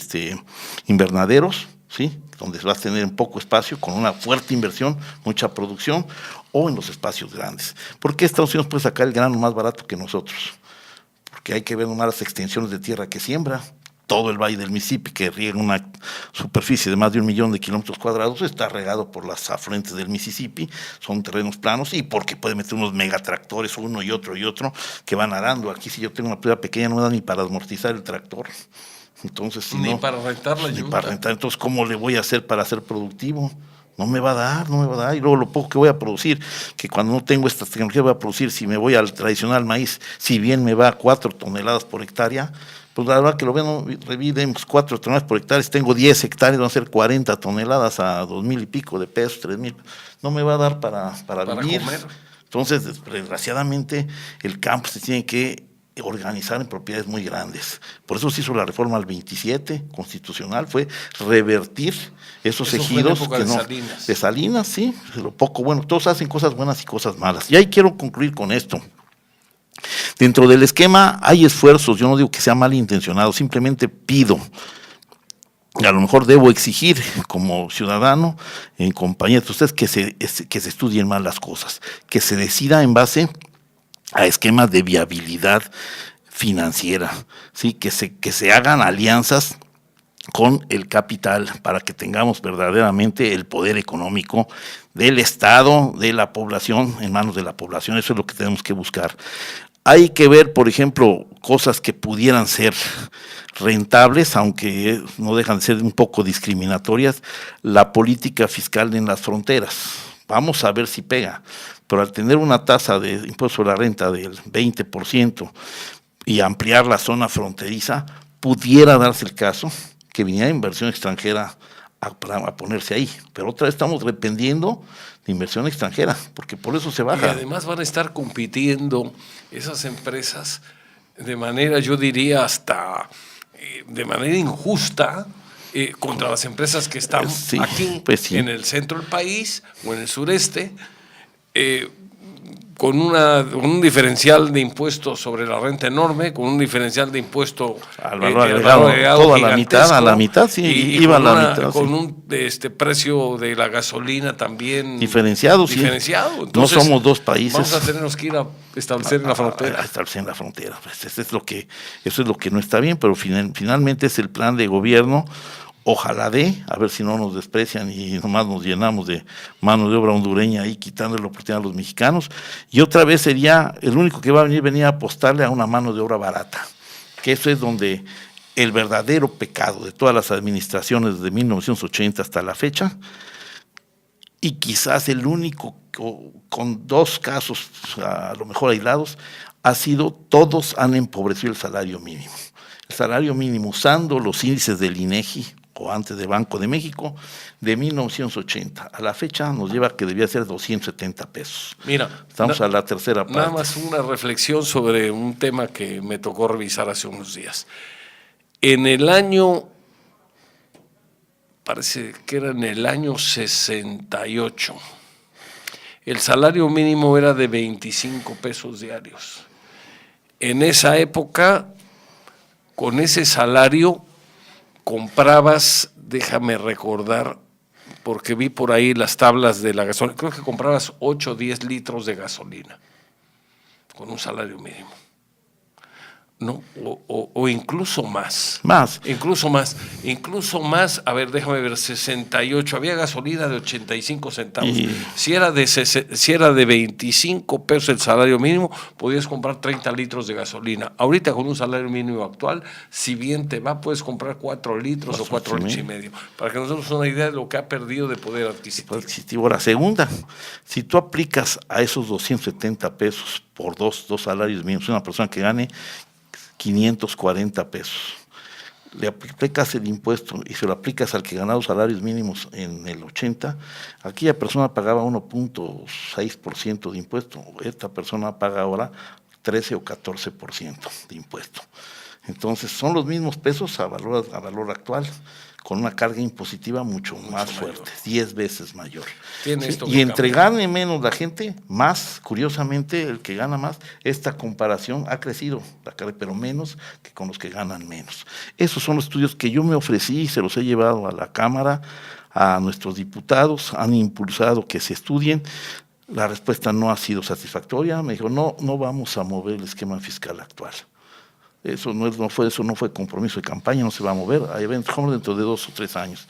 invernaderos, ¿sí?, donde vas a tener en poco espacio, con una fuerte inversión, mucha producción, o en los espacios grandes. ¿Por qué Estados Unidos puede sacar el grano más barato que nosotros? Porque hay que ver nomás las extensiones de tierra que siembra. todo el Valle del Mississippi, que riega una superficie de más de 1 millón de kilómetros cuadrados, está regado por las afluentes del Mississippi, son terrenos planos, y porque puede meter unos megatractores, uno y otro, que van arando. Aquí, si yo tengo una piedra pequeña, no me da ni para amortizar el tractor. Entonces, si ni no, para rentar la ni yuca. para rentar. Entonces, ¿cómo le voy a hacer para ser productivo? No me va a dar, y luego lo poco que voy a producir, que cuando no tengo esta tecnología voy a producir, si me voy al tradicional maíz, si bien me va a 4 toneladas por hectárea, pues la verdad que lo revidemos 4 toneladas por hectárea, si tengo 10 hectáreas van a ser 40 toneladas a 2,000 y pico de pesos, 3,000, no me va a dar para vivir. Comer. Entonces, desgraciadamente, el campo se tiene que organizar en propiedades muy grandes. Por eso se hizo la reforma al 27 constitucional, fue revertir esos ejidos que no, Salinas. De Salinas, sí, lo poco bueno, todos hacen cosas buenas y cosas malas. Y ahí quiero concluir con esto. Dentro del esquema hay esfuerzos, yo no digo que sea malintencionado, simplemente pido, y a lo mejor debo exigir como ciudadano, en compañía de ustedes, que se estudien más las cosas, que se decida en base a esquemas de viabilidad financiera, ¿sí? que se hagan alianzas con el capital para que tengamos verdaderamente el poder económico del Estado, de la población, en manos de la población. Eso es lo que tenemos que buscar. Hay que ver, por ejemplo, cosas que pudieran ser rentables, aunque no dejan de ser un poco discriminatorias, la política fiscal en las fronteras. Vamos a ver si pega, pero al tener una tasa de impuesto sobre la renta del 20% y ampliar la zona fronteriza, pudiera darse el caso que viniera inversión extranjera a ponerse ahí, pero otra vez estamos dependiendo de inversión extranjera, porque por eso se baja. Y además van a estar compitiendo esas empresas de manera, yo diría, hasta de manera injusta, contra las empresas que están aquí, en el centro del país o en el sureste, con un diferencial de impuestos sobre la renta enorme, con un diferencial de impuesto al valor agregado toda a la mitad, sí, iba a la mitad. Con un precio de la gasolina también diferenciado. Entonces, no somos dos países. Vamos a tenernos que ir a establecer en la frontera. A establecer en la frontera. Pues eso es lo que no está bien, pero finalmente es el plan de gobierno. Ojalá a ver si no nos desprecian y nomás nos llenamos de mano de obra hondureña ahí, quitándole la oportunidad a los mexicanos. Y otra vez sería, el único que va a venir a apostarle a una mano de obra barata, que eso es donde el verdadero pecado de todas las administraciones desde 1980 hasta la fecha, y quizás el único, con 2 casos a lo mejor aislados, ha sido, todos han empobrecido el salario mínimo. El salario mínimo, usando los índices del INEGI, o antes de Banco de México, de 1980 a la fecha nos lleva que debía ser 270 pesos. Mira, estamos a la tercera parte. Nada más una reflexión sobre un tema que me tocó revisar hace unos días. En el año, parece que era en el año 68, el salario mínimo era de 25 pesos diarios. En esa época, con ese salario, comprabas, déjame recordar, porque vi por ahí las tablas de la gasolina, creo que comprabas 8 o 10 litros de gasolina con un salario mínimo. ¿No? O incluso más. Incluso más, a ver, déjame ver, 68, había gasolina de 85 centavos. Si era de 25 pesos el salario mínimo, podías comprar 30 litros de gasolina. Ahorita con un salario mínimo actual, si bien te va, puedes comprar 4 litros o 4 litros y medio. Para que nos demos una idea de lo que ha perdido de poder adquisitivo. La segunda, si tú aplicas a esos 270 pesos por dos salarios mínimos, una persona que gane 540 pesos. Le aplicas el impuesto y se lo aplicas al que ganaba salarios mínimos en el 80, aquella persona pagaba 1.6% de impuesto, esta persona paga ahora 13 o 14% de impuesto. Entonces son los mismos pesos a valor actual, con una carga impositiva mucho más fuerte, 10 veces mayor. ¿Sí? Y entre gane menos la gente, más, curiosamente, el que gana más, esta comparación ha crecido, pero menos que con los que ganan menos. Esos son los estudios que yo me ofrecí y se los he llevado a la Cámara, a nuestros diputados, han impulsado que se estudien. La respuesta no ha sido satisfactoria, me dijo, no vamos a mover el esquema fiscal actual. Eso no fue compromiso de campaña, no se va a mover. Hay eventos como dentro de 2 o 3 años.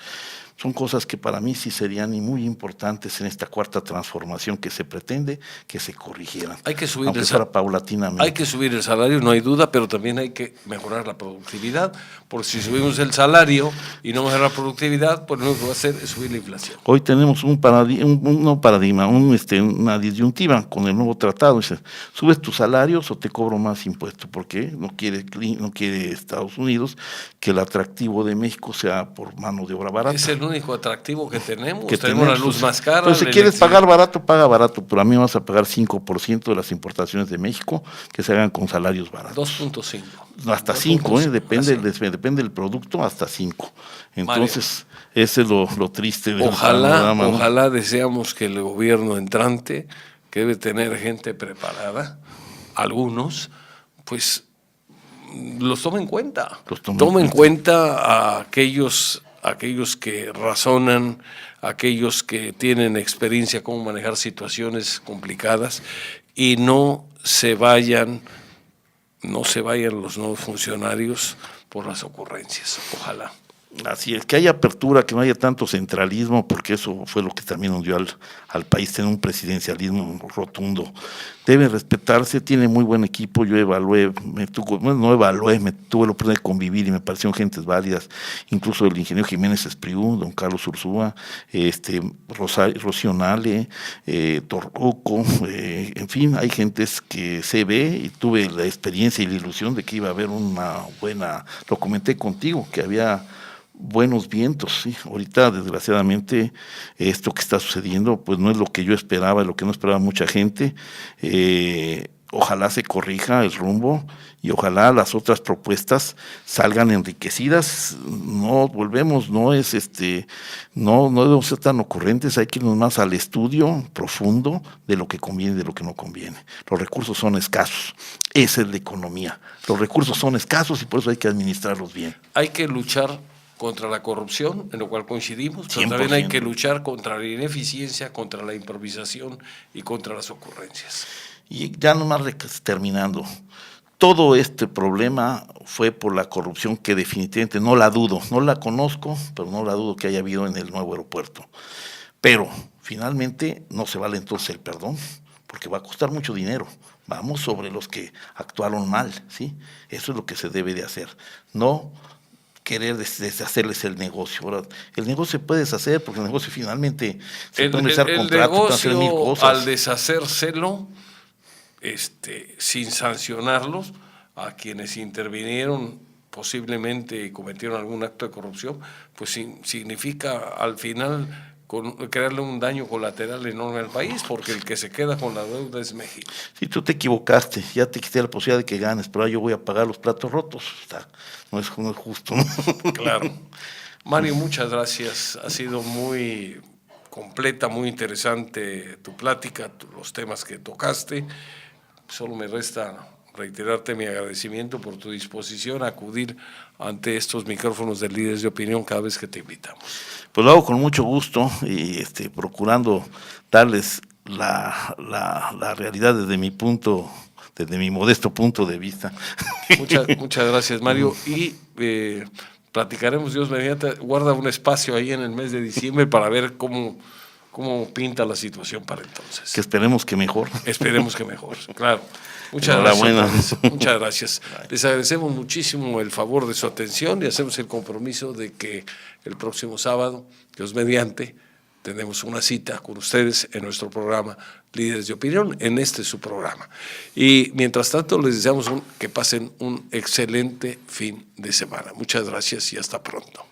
Son cosas que para mí sí serían y muy importantes en esta cuarta transformación que se pretende que se corrigieran. Hay que subir aunque fuera paulatinamente. Hay que subir el salario, no hay duda, pero también hay que mejorar la productividad, porque si subimos el salario y no mejora la productividad, pues lo único que va a hacer es subir la inflación. Hoy tenemos una disyuntiva con el nuevo tratado. Dice, ¿subes tus salarios o te cobro más impuestos? Porque no quiere Estados Unidos que el atractivo de México sea por mano de obra barata. Es el único atractivo que tenemos. Tenemos la luz más cara. Entonces, si quieres pagar barato, paga barato, pero a mí me vas a pagar 5% de las importaciones de México que se hagan con salarios baratos. 2.5. Hasta 5, depende del producto, hasta 5. Entonces, Mario, ese es lo triste del panorama, ¿no? Ojalá deseamos que el gobierno entrante, que debe tener gente preparada, algunos, pues los tome en cuenta. Tome en cuenta a aquellos que razonan, aquellos que tienen experiencia cómo manejar situaciones complicadas, y no se vayan los nuevos funcionarios por las ocurrencias. Ojalá. Así es, que haya apertura, que no haya tanto centralismo, porque eso fue lo que también hundió al país, tener un presidencialismo rotundo. Debe respetarse, tiene muy buen equipo. Yo tuve la oportunidad de convivir y me parecieron gentes válidas, incluso el ingeniero Jiménez Espriu, don Carlos Ursúa, Rocío Nale, Torruco, en fin, hay gentes que se ve, y tuve la experiencia y la ilusión de que iba a haber una buena, lo comenté contigo, que había buenos vientos, sí. Ahorita, desgraciadamente, esto que está sucediendo, pues no es lo que yo esperaba, lo que no esperaba mucha gente. Ojalá se corrija el rumbo y ojalá las otras propuestas salgan enriquecidas. No debemos ser tan ocurrentes, hay que irnos más al estudio profundo de lo que conviene y de lo que no conviene. Los recursos son escasos, esa es la economía. Los recursos son escasos y por eso hay que administrarlos bien. Hay que luchar contra la corrupción, en lo cual coincidimos, pero 100%. también hay que luchar contra la ineficiencia, contra la improvisación y contra las ocurrencias. Y ya nomás terminando, todo este problema fue por la corrupción, que definitivamente no la dudo, no la conozco, pero no la dudo que haya habido en el nuevo aeropuerto. Pero finalmente no se vale entonces el perdón, porque va a costar mucho dinero. Vamos sobre los que actuaron mal, ¿sí? Eso es lo que se debe de hacer, no querer deshacerles el negocio. Ahora, el negocio se puede deshacer porque el negocio finalmente se puede empezar contratos, hacer mil cosas. Al deshacérselo, sin sancionarlos a quienes intervinieron posiblemente y cometieron algún acto de corrupción, pues significa al final crearle un daño colateral enorme al país, porque el que se queda con la deuda es México. Si tú te equivocaste, ya te quité la posibilidad de que ganes, pero yo voy a pagar los platos rotos. No es justo, ¿no? Claro. Mario, muchas gracias. Ha sido muy completa, muy interesante tu plática, los temas que tocaste. Solo me resta reiterarte mi agradecimiento por tu disposición a acudir ante estos micrófonos de Líderes de Opinión cada vez que te invitamos. Pues lo hago con mucho gusto y procurando darles la realidad desde mi modesto punto de vista. Muchas gracias, Mario. Y platicaremos, Dios mediante, guarda un espacio ahí en el mes de diciembre para ver cómo pinta la situación para entonces. Que esperemos que mejor. Esperemos que mejor, claro. Muchas gracias. Muchas gracias. Les agradecemos muchísimo el favor de su atención y hacemos el compromiso de que el próximo sábado, Dios mediante, tenemos una cita con ustedes en nuestro programa Líderes de Opinión, en su programa. Y mientras tanto les deseamos que pasen un excelente fin de semana. Muchas gracias y hasta pronto.